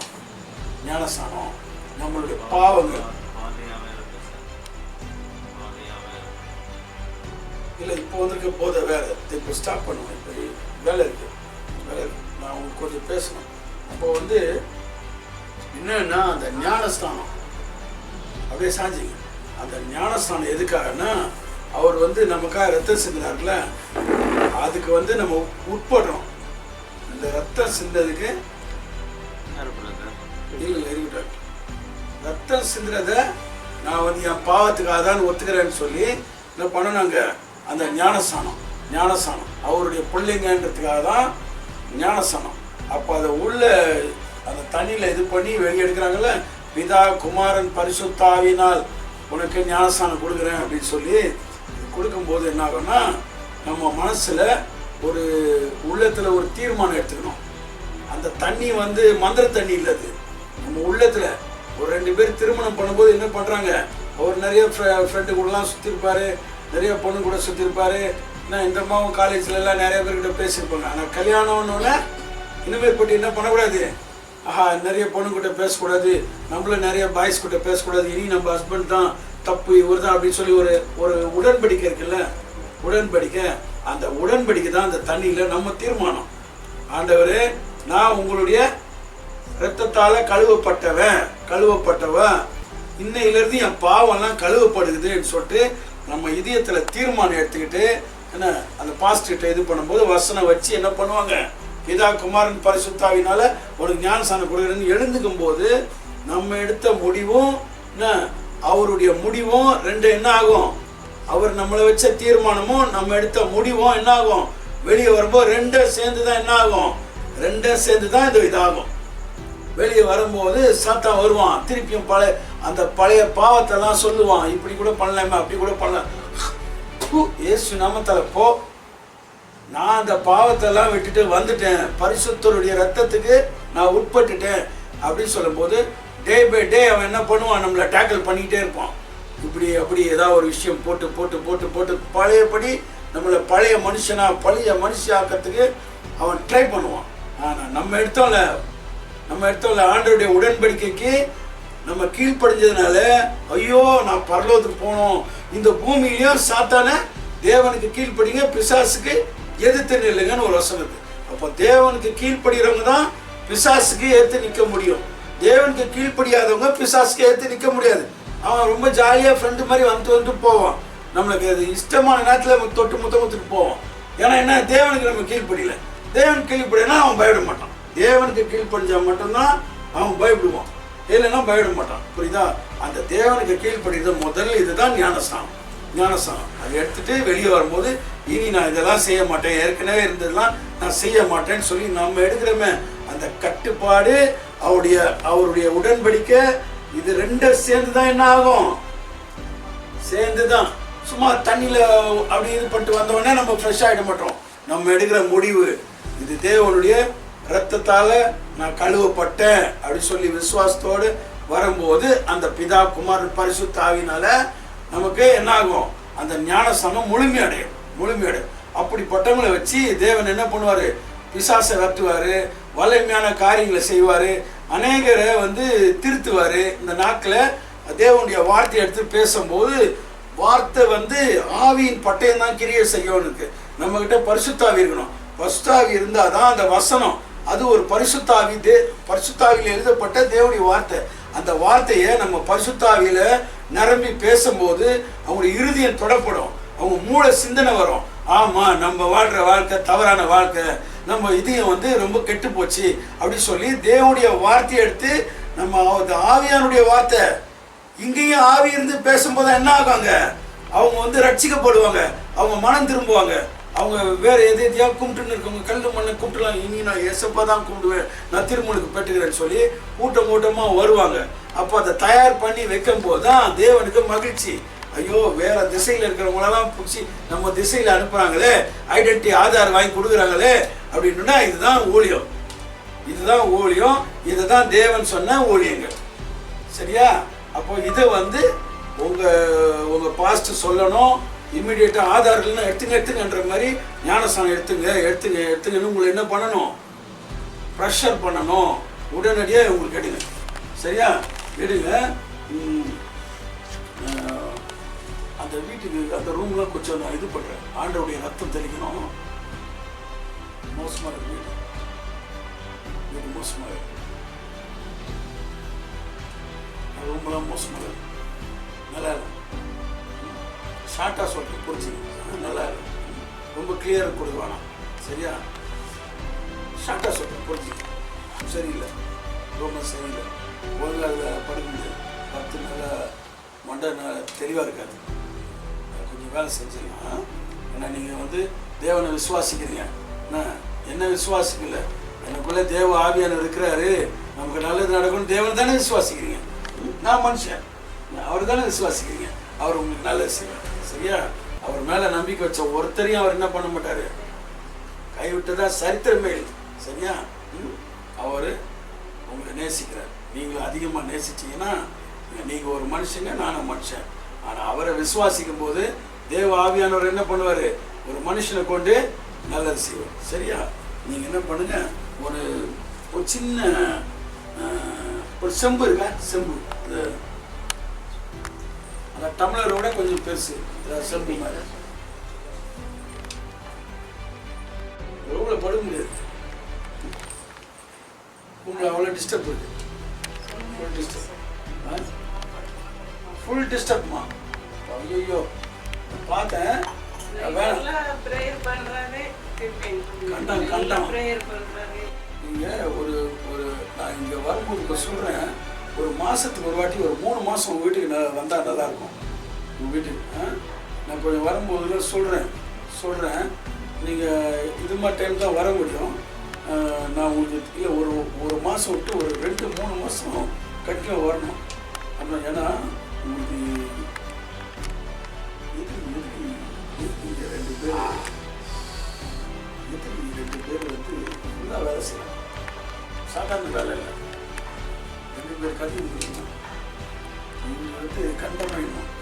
S1: நம்மளுடைய பாவங்கள் இல்லை. இப்போ வந்திருக்க போதை வேலை இப்போ ஸ்டார்ட் பண்ணுவேன். இப்போ வேலை இருக்கு. நான் உங்களுக்கு கொஞ்சம் பேசணும். அப்போ வந்து என்னன்னா அந்த ஞானஸ்தானம் அப்படியே சாஞ்சிங்க. அந்த ஞானஸ்தானம் எதுக்காகன்னா அவர் வந்து நமக்காக ரத்தம் சிந்தினார்ல, அதுக்கு வந்து நம்ம உட்படுறோம். இந்த ரத்தம் சிந்ததுக்கு இல்லை இருக்கட்டும். ரத்தம் சிந்துறத நான் வந்து என் பாவத்துக்காக தான் ஒத்துக்கிறேன்னு சொல்லி என்ன பண்ணனாங்க? அந்த ஞானஸ்தானம் அவருடைய பிள்ளைங்கன்றதுக்காக தான் ஞானஸ்தானம். அப்போ அதை உள்ள அந்த தண்ணியில் இது பண்ணி வெளியே எடுக்கிறாங்கல்ல, பிதா குமாரன் பரிசுத்தாவினால் உனக்கு ஞானஸ்தானம் கொடுக்குறேன் அப்படின்னு சொல்லி கொடுக்கும்போது என்ன ஆகும்னா, நம்ம மனசில் ஒரு உள்ளத்தில் ஒரு தீர்மானம் எடுத்துக்கணும். அந்த தண்ணி வந்து மந்திர தண்ணி இல்லை, அது நம்ம உள்ளத்தில். ஒரு 2 பேர் திருமணம் பண்ணும்போது என்ன பண்ணுறாங்க? அவர் நிறைய ஃப்ரெண்டு கூடலாம் சுற்றிருப்பாரு, நிறைய பொண்ணு கூட சுற்றிருப்பாரு. நான் இந்த அம்மாவும் காலேஜில் எல்லாம் நிறைய பேர்கிட்ட பேசியிருப்பாங்க. ஆனால் கல்யாணம்னு இனிமேல் போட்டு என்ன பண்ணக்கூடாது? நிறைய பொண்ணுக்கிட்ட பேசக்கூடாது, நம்மள நிறைய பாய்ஸ் கிட்ட பேசக்கூடாது, இனி நம்ம ஹஸ்பண்ட் தான் தப்பு, இவர் தான் அப்படின்னு சொல்லி ஒரு உடன்படிக்கை இருக்குல்ல, உடன்படிக்கை. அந்த உடன்படிக்கை தான் அந்த தண்ணியில் நம்ம தீர்மானம். ஆண்டவரே, நான் உங்களுடைய இரத்தத்தால கழுவப்பட்டவன், இன்னையிலிருந்து என் பாவம்லாம் கழுவப்படுதுன்னு சொல்லிட்டு நம்ம இதயத்துல தீர்மானம் எடுத்துக்கிட்டு என்ன அந்த பாஸ்டர்கிட்ட இது பண்ணும்போது வசனம் வச்சு என்ன பண்ணுவாங்க? பிதா குமாரன் பரிசுத்தாவினால ஒரு ஞானஸ்தானம் கொடுக்குறேன்னு எழுந்துக்கும் போது நம்ம எடுத்த முடிவும் என்ன அவருடைய முடிவும் ரெண்டு என்ன ஆகும்? அவர் நம்மளை வச்ச தீர்மானமும் நம்ம எடுத்த முடிவும் என்ன ஆகும்? வெளியே வரும்போது ரெண்டும் சேர்ந்து தான் என்ன ஆகும்? ரெண்டும் சேர்ந்து தான் இது இதாகும். வெளியே வரும்போது சாத்தான் வருவான், திருப்பியும் அந்த பழைய பாவத்தெல்லாம் சொல்லுவான். இப்படி கூட பண்ணலாமே, அப்படி கூட பண்ணலாம். இயேசு நாமத்தால போ, நான் அந்த பாவத்தெல்லாம் விட்டுட்டு வந்துட்டேன், பரிசுத்தருடைய ரத்தத்துக்கு நான் உட்பட்டுட்டேன் அப்படின்னு சொல்லும் போது டே பை டே அவன் என்ன பண்ணுவான்? நம்மளை டேக்கிள் பண்ணிக்கிட்டே இருப்பான். இப்படி அப்படி ஏதாவது ஒரு விஷயம் போட்டு போட்டு போட்டு போட்டு பழையபடி நம்மளை பழைய மனுஷ ஆக்கிறதுக்கு அவன் ட்ரை பண்ணுவான். ஆனால் நம்ம எடுத்தோம்ல ஆண்டவருடைய உடன்படிக்கைக்கு நம்ம கீழ்ப்படிஞ்சதுனால, ஐயோ நான் பரலோகத்துக்கு போனோம், இந்த பூமியிலையும் சாத்தான தேவனுக்கு கீழ்ப்படிங்க, பிசாசுக்கு எதிர்த்து நில்லுங்கன்னு ஒரு வசனம் இருக்கு. அப்போ தேவனுக்கு கீழ்ப்படுகிறவங்க தான் பிசாசுக்கு ஏற்று நிற்க முடியும். தேவனுக்கு கீழ்ப்படியாதவங்க பிசாசுக்கு ஏற்று நிற்க முடியாது. அவன் ரொம்ப ஜாலியாக ஃப்ரெண்டு மாதிரி வந்து போவான், நம்மளுக்கு அது இஷ்டமான நேரத்தில் நம்ம தொட்டு முத்தமுத்துட்டு போவோம். ஏன்னா என்ன, தேவனுக்கு நம்ம கீழ்ப்படியல. தேவனுக்கு கீழ்ப்படினா அவன் பயப்பட மாட்டான். தேவனுக்கு கீழ்ப்படிஞ்சா மட்டும்தான் அவன் பயப்படுவான், இல்லைன்னா பயப்பட மாட்டான். புரியுதா? அந்த தேவனுக்கு கீழ்ப்படுகிறது முதல்ல இதுதான் ஞானஸ்தானம். அதை எடுத்துட்டு வெளியே வரும்போது இனி நான் இதெல்லாம் செய்ய மாட்டேன், ஏற்கனவே இருந்ததெல்லாம் நான் செய்ய மாட்டேன்னு சொல்லி நம்ம எடுக்கிறோமே அந்த கட்டுப்பாடு, அவருடைய உடன்படிக்கை, இது ரெண்டும் சேர்ந்து தான் என்ன ஆகும்? சேர்ந்து தான். சும்மா தண்ணியில் அப்படி இது பண்ணிட்டு வந்தோடனே நம்ம ஃப்ரெஷ் ஆகிட மாட்டோம். நம்ம எடுக்கிற முடிவு, இது தேவனுடைய இரத்தத்தால் நான் கழுவப்பட்டேன் அப்படின்னு சொல்லி விசுவாசத்தோடு வரும்போது அந்த பிதா குமாரன் பரிசுத்த ஆவியினால நமக்கு என்ன ஆகும்? அந்த ஞானஸ்தானம் முழுமையடையும். அப்படிப்பட்டவங்களை வச்சு தேவன் என்ன பண்ணுவார்? பிசாசை வெட்டுவார், வலிமையான காரியங்களை செய்வார், அநேகரை திருத்துவார். இந்த நாட்கள் தேவனுடைய வார்த்தை எடுத்து பேசும்போது வார்த்தை ஆவியின் பட்டயம் தான் கிரியை செய்யணுக்கு. நம்மகிட்ட பரிசுத்தாவி இருக்கணும். பரிசுத்தாவி இருந்தால் தான் அந்த வசனம், அது ஒரு பரிசுத்தாவியில் எழுதப்பட்ட தேவனுடைய வார்த்தை. அந்த வார்த்தையை நம்ம பரிசுத்தாவியில் நிரம்பி பேசும்போது அவங்களுடைய இருதயம் தொடப்படும், அவங்க மூளை சிந்தனை வரும். ஆமாம், நம்ம வாழ்கிற வாழ்க்கை தவறான வாழ்க்கை, நம்ம இதயம் ரொம்ப கெட்டு போச்சு அப்படி சொல்லி தேவனுடைய வார்த்தையை எடுத்து நம்ம ஆவியானுடைய வார்த்தை இங்கேயும் ஆவி இருந்து பேசும்போது என்ன ஆகாங்க? அவங்க ரட்சிக்கப்படுவாங்க, அவங்க மனம் திரும்புவாங்க. அவங்க வேற எதையா கும்பிட்டுன்னு இருக்கவங்க கல்லு மண்ணை கும்பிட்டுலாம், இனி நான் ஏசப்பா தான் கும்பிடுவேன், நான் திருமணுக்கு பெற்றுக்கிறேன்னு சொல்லி கூட்டமாக வருவாங்க. அப்போ அதை தயார் பண்ணி வைக்கும் போது தான் தேவனுக்கு மகிழ்ச்சி. ஐயோ, வேற திசையில் இருக்கிறவங்களெல்லாம் பிடிச்சி நம்ம திசையில் அனுப்புகிறாங்களே, ஐடென்டிட்டி ஆதார் வாங்கி கொடுக்குறாங்களே அப்படின்னா இதுதான் ஊழியம். இதை தான் தேவன் சொன்ன ஊழியங்கள். சரியா? அப்போ இதை உங்கள் பாஸ்ட் சொல்லணும். இம்மிடியேட்டாக ஆதார்கள்லாம் எடுத்துங்கன்ற மாதிரி ஞானஸ்தானம் எடுத்துங்கன்னு உங்களை என்ன பண்ணணும்? ப்ரெஷர் பண்ணணும். உடனடியாக உங்களுக்கு எடுங்க. சரியா? எடுங்க. அந்த வீட்டுக்கு அந்த ரூம்லாம் கொஞ்சம் நான் இது பண்ணுறேன். ஆண்டவுடைய ரத்தம் தெளிக்கணும். மோசமாக இருக்கு வீடு மோசமாக இருக்கு. ரூம்லாம் மோசமாக இருக்கு. நல்லா இல்லை. ஷார்ட்டாக சொல்லிட்டு புரிஞ்சுங்க. நல்லா இல்லை. ரொம்ப கிளியராக கொடுக்க சரியா? ஷார்ட்டாக சொல்லிட்டு புரிஞ்சுங்க. சரியில்லை, ரொம்ப சரியில்லை. ஒழுங்காக படுக்க முடியாது. 10 நாளாக மண்டை தெளிவாக இருக்காது. கொஞ்சம் வேலை செஞ்சிடலாம். ஏன்னா நீங்கள் தேவனை விசுவாசிக்கிறீங்க. என்ன விசுவாசிக்கல, எனக்குள்ளே தேவ ஆவியானவர் இருக்கிறாரு, நமக்கு நல்லது நடக்கும்னு தேவனை தானே விசுவாசிக்கிறீங்க. நான் மனுஷன், அவர் தானே விசுவாசிக்கிறீங்க. அவர் உங்களுக்கு நல்லது செய்வார். சரியா? அவர் மேலே நம்பிக்கை வச்ச ஒருத்தரையும் அவர் என்ன பண்ண மாட்டார், கைவிட்டதா சரித்திரமே இல்லை. சரியா? அவர் உங்களை நேசிக்கிறார். நீங்கள் அதிகமாக நேசிச்சிங்கன்னா நீங்கள் ஒரு மனுஷங்க, நானும் மனுஷன். ஆனால் அவரை விசுவாசிக்கும் போது தேவ ஆவியானவர் என்ன பண்ணுவார்? ஒரு மனுஷனை கொண்டு நல்லது செய்வார். சரியா? நீங்கள் என்ன பண்ணுங்க, ஒரு சின்ன ஒரு செம்பு இருக்கா, செம்பு அந்த டம்ளரோட கொஞ்சம் பெருசு செம்பு மாதிரி. எவ்வளோ படுக்க முடியாது. உங்களுக்கு அவ்வளோ டிஸ்டர்ப் இருக்கு. ஃபுல் டிஸ்டர்ப்மா. ஐயோ, பார்த்தேன். நீங்கள் நான் இங்கே வரும்போது சொல்கிறேன், ஒரு மாதத்துக்கு ஒரு வாட்டி ஒரு 3 மாதம் உங்கள் வீட்டுக்கு வந்தால் நல்லாயிருக்கும். உங்கள் வீட்டுக்கு நான் கொஞ்சம் வரும்போதுல சொல்கிறேன். நீங்கள் இது மாதிரி டைம் தான் வர முடியும். நான் உங்களுக்கு இல்லை ஒரு மாதம் விட்டு ஒரு 2-3 மாதம் கட்டில் வரணும். அப்புறம் ஏன்னா உங்களுக்கு இங்கே 2 பேர் ஃபுல்லாக வேலை செய்யலாம். சாதாரண வேலை இல்லை. 2 பேர் கட்டி முடிக்கணும். இவங்க கண்டம்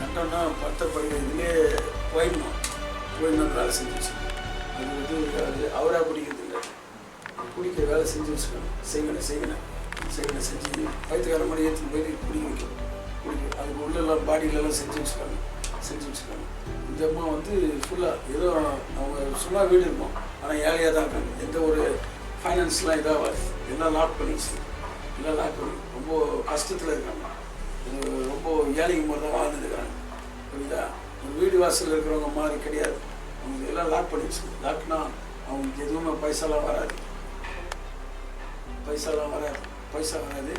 S1: கண்டம்னா 10 படி இதுலேயே போயிடணும் வேலை செஞ்சு வச்சுக்கணும். அது அவராக பிடிக்கிறது இல்லை, பிடிக்க வேலை செஞ்சு வச்சுக்கணும். செய்யணும் செஞ்சு வயிற்றுக்கார மாதிரி ஏற்றுக்கு போயிட்டு பிடிக்க வைக்கணும். அதுக்கு உள்ளெல்லாம் பாடியிலலாம் செஞ்சு வச்சுக்கணும். இந்த அம்மா ஃபுல்லாக ஏதோ அவங்க ஃபுல்லாக வீடு இருக்கும், ஆனால் ஏழையாக தான் இருக்காங்க. எந்த ஒரு ஃபைனான்ஸ்லாம் இதாகாது. எல்லாம் லாக் பண்ணி ரொம்ப கஷ்டத்தில் இருக்காங்க. ரொம்ப ஏழைங்க மாதிரி தான் வாழ்ந்துருக்காங்க. புரியுதா? ஒரு வீடு வாசலில் இருக்கிறவங்க மாதிரி கிடையாது. அவங்க எல்லாம் லாக் பண்ணி வச்சுக்கணும். லாக்னா அவங்களுக்கு எதுவுமே பைசாலாம் வராது. பைசா வராது.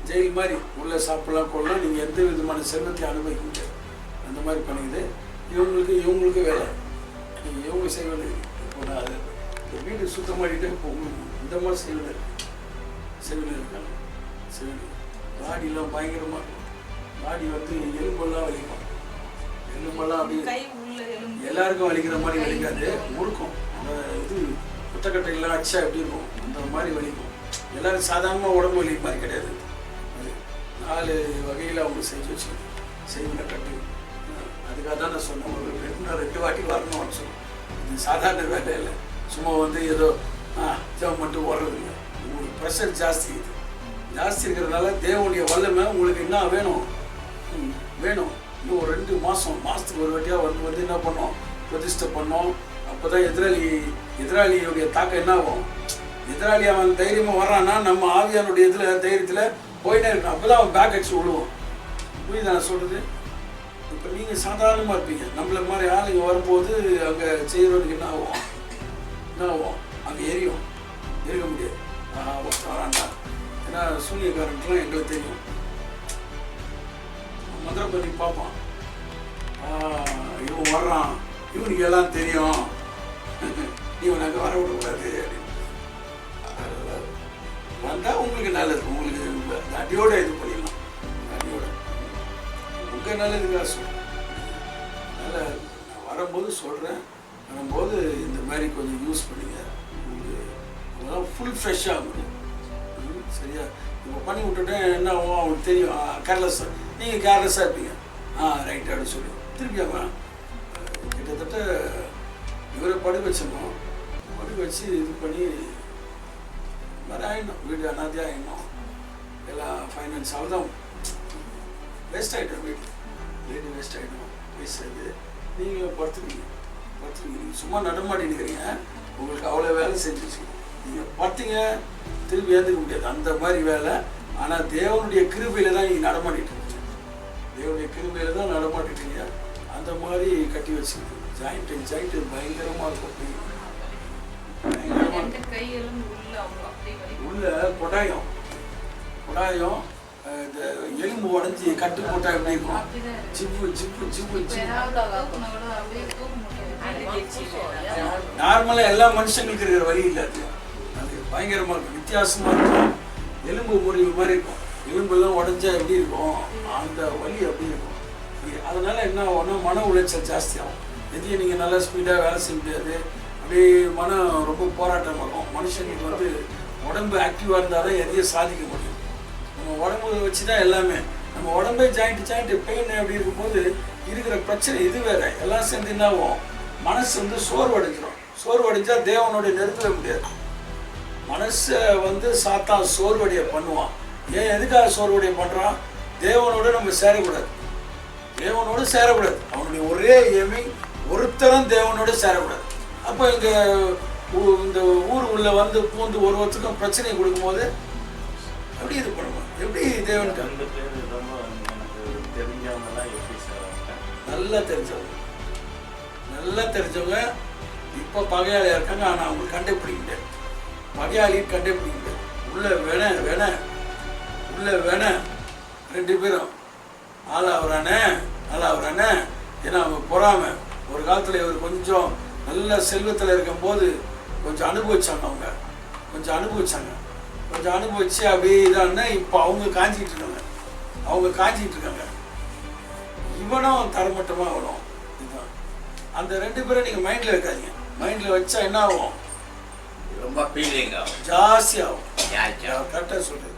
S1: ஜெயில் மாதிரி உள்ளே சாப்பிடலாம் கொள்ளலாம். நீங்கள் எந்த விதமான செல்வத்தையும் அனுபவிக்க முடியாது. அந்த மாதிரி பண்ணிக்குது. இவங்களுக்கு வேலை, இவங்க செய்வது. இப்போ நான் அது வீடு சுத்தம் பண்ணிட்டு இந்த மாதிரி செய்வது இருக்காங்க. பாடியெல்லாம் பயங்கரமாக இருக்கும். பாடி எலும்பெல்லாம் வலிக்கும். எலும்பெல்லாம் அப்படி
S3: கை உள்ள எலும்பு
S1: எல்லாருக்கும் வலிக்கிற மாதிரி வலிக்காது, முறுக்கும். அந்த இது புத்தக்கட்டையெல்லாம் அடிச்சா எப்படி இருக்கும் அந்த மாதிரி வலிக்கும். எல்லாரும் சாதாரணமாக உடம்பு வலி மாதிரி கிடையாது. அது 4 வகையில் அவங்க செஞ்சு வச்சுக்கணும், செய்வின கட்டு. அதுக்காக தான் நான் சொன்னேன், ஒரு 2 வாட்டி வரணும்னு சொன்னேன். இது சாதாரண வேலை இல்லை, சும்மா வந்து ஏதோ ஜம் மட்டும் ஓடுறது இல்லை. உங்களுக்கு ப்ரெஷர் ஜாஸ்தி, இது ஜாஸ்தி இருக்கிறதுனால தேவனுடைய வல்லமை உங்களுக்கு என்ன வேணும் வேணும். இன்னும் ஒரு 2 மாதத்துக்கு ஒரு வாட்டியாக வந்து என்ன பண்ணோம், பிரதிஷ்டை பண்ணோம். அப்போ தான் எதிராளியுடைய தாக்கம் என்ன ஆகும். எதிராளி அவன் தைரியமாக வர்றான்னா நம்ம ஆவியானுடைய தைரியத்தில் போயிட்டே இருக்கணும். அப்போ தான் அவன் பேக் அடிச்சு விழுவோம். புரியுது நான் சொல்கிறது? இப்போ நீங்கள் சாதாரணமாக இருப்பீங்க, நம்மள மாதிரி ஆளுங்க வரும்போது அங்கே செய்கிறவனுக்கு என்ன ஆகும், அங்கே எரிக்க முடியாது. வரான்டா, ஏன்னா சூரியக்காரன்ட்டுலாம் எங்களுக்கு தெரியும். மதுரை பண்ணி பார்ப்பான், இவன் வர்றான், இவனுக்கு எல்லாம் தெரியும், இவன் வர விடக்கூடாது அப்படின்னு. வந்தால் உங்களுக்கு நல்லது, உங்களுக்கு அடியோட இது பண்ணிடலாம், அடியோட உங்கள் நல்லதுக்காக சொல்கிறேன். அதனால் நான் வரும்போது சொல்கிறேன், வரும்போது இந்த மாதிரி கொஞ்சம் யூஸ் பண்ணிங்க, உங்களுக்கு ஃபுல் ஃப்ரெஷ்ஷாக முடியும். சரியா? இப்போ பண்ணி விட்டுட்டேன் என்ன ஆகும் அவங்களுக்கு தெரியும், கேர்லெஸ்ஸாக நீங்கள் கேர்லெஸ்ஸாக இருப்பீங்க. ரைட் அப்படின்னு சொல்லி திருப்பியாமா கிட்டத்தட்ட இவரை படுக்க வச்சிடணும், படுக்க வச்சு இது பண்ணி மாதிரி ஆகிடணும், வீடு அனாதியாக ஆகிடணும், எல்லாம் ஃபைனான்ஸாக தான் வேஸ்ட் ஆகிட்டோம். வீடு வேஸ்ட் ஆகிடும், பேசுறது நீங்களும் படுத்துக்கிறீங்க, சும்மா நடமாடி இருக்கிறீங்க, உங்களுக்கு அவ்வளோ வேலை செஞ்சிச்சு. நீங்கள் பார்த்தீங்க திரும்பி ஏற்றுக்க முடியாது அந்த மாதிரி வேலை. ஆனால் தேவனுடைய கிருபையில் தான் நீங்கள் நடமாடிட்டு இருக்கீங்க, தேவனுடைய கிருபையில் தான் நடமாட்டிட்டீங்க. அந்த மாதிரி கட்டி வச்சுருக்கு. ஜாயிண்ட்டு பயங்கரமாக இருக்கும், பயங்கரமாக இருக்கும். உள்ள கொடாயம் இந்த எலும்பு உடஞ்சி கட்டு போட்டால் எப்படி இருக்கும், ஜிப்பு. நார்மலாக எல்லா மனுஷங்களுக்கு இருக்கிற வழி இல்லை, அது பயங்கரமாக இருக்கும், வித்தியாசமாக இருக்கும். எலும்பு முறிவு மாதிரி இருக்கும், எலும்பெல்லாம் உடஞ்சா எப்படி இருக்கும் அந்த வலி அப்படி இருக்கும். அதனால என்ன ஆகும்னா மன உளைச்சல் ஜாஸ்தி ஆகும். எதையும் நீங்கள் நல்லா ஸ்பீடாக வேலை செய்ய முடியாது, அப்படியே மனம் ரொம்ப போராட்டம் ஆகும். மனுஷனுக்கு வந்து உடம்பு ஆக்டிவாக இருந்தால் தான் எதையும் சாதிக்க முடியும். நம்ம உடம்பு வச்சு தான் எல்லாமே. நம்ம உடம்பே ஜாயிண்ட் பெயின் அப்படி இருக்கும்போது இருக்கிற பிரச்சனை இது வேறு எல்லாம் சேர்ந்து என்ன ஆகும், மனசு வந்து சோர்வடைஞ்சா தேவனுடைய நெருங்கவே முடியாது. மனசை வந்து சாத்தான் சோர்வடைய பண்ணுவான். ஏன் எதுக்காக சோர்வடைய பண்ணுறான்? தேவனோடு நம்ம சேரக்கூடாது, அவனுடைய ஒரே எய்மை ஒருத்தரும் தேவனோடு சேரக்கூடாது. அப்போ இந்த ஊர் உள்ள வந்து பூந்து ஒருத்தருக்கும் பிரச்சனையை கொடுக்கும்போது எப்படி இது பண்ணுவோம்? எப்படி தேவனுக்கு நல்லா தெரிஞ்சவங்க இப்போ பகையாளியாக இருக்காங்க. ஆனால் அவங்க கண்டுபிடிக்க முடியாது, பகையாளியை கண்டுபிடிக்க முடியாது. உள்ள வேண 2 பேரும் ஆளாகிறானே ஏன்னா அவங்க பொறாம. ஒரு காலத்தில் இவர் கொஞ்சம் நல்ல செல்வத்தில் இருக்கும்போது கொஞ்சம் அனுபவிச்சாங்க, அனுபவிச்சு அப்படியே இதான்னா இப்போ அவங்க காஞ்சிக்கிட்டு இருக்காங்க. இவனும் தரமட்டமாக ஆகணும். இதுதான் அந்த 2 பேரும் நீங்கள் மைண்டில் இருக்காதீங்க. மைண்டில் வச்சா என்ன ஆகும்,
S4: ரொம்ப ஃபீலிங் ஆகும்,
S1: ஜாஸ்தி ஆகும். கரெக்டாக சொல்கிறது.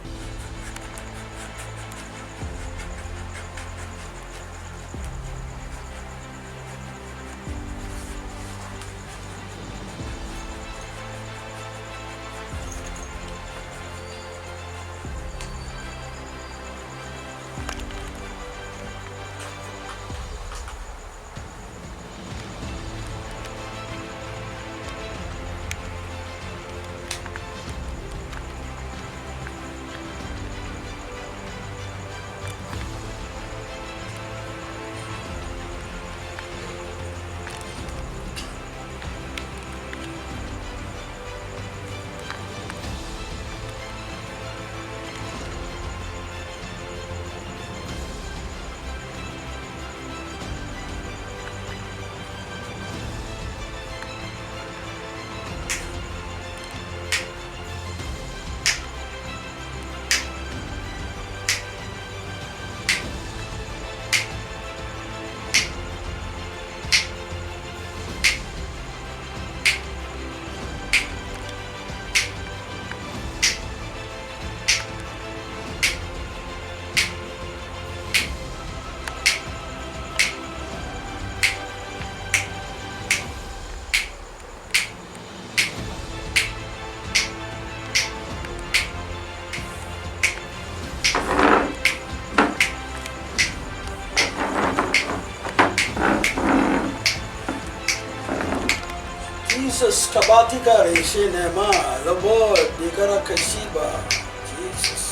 S1: Jesus kabatika reshenema lobo digara kashiba. Jesus.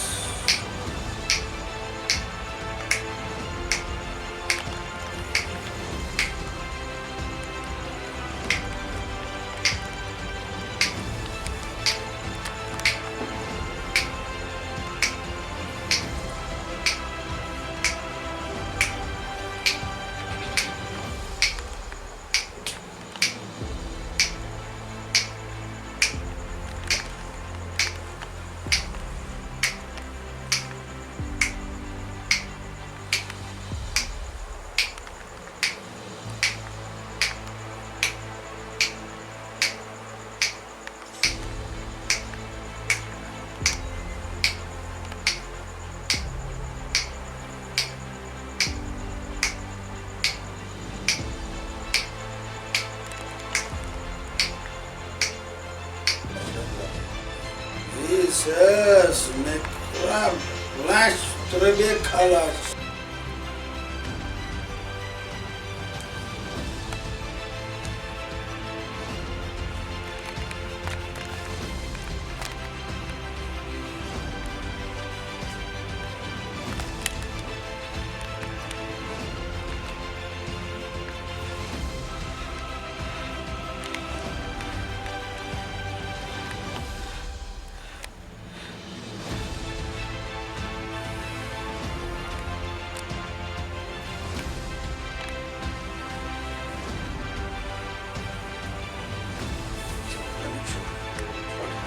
S1: Jesus, Mekram, Lash, Trebe Kalash.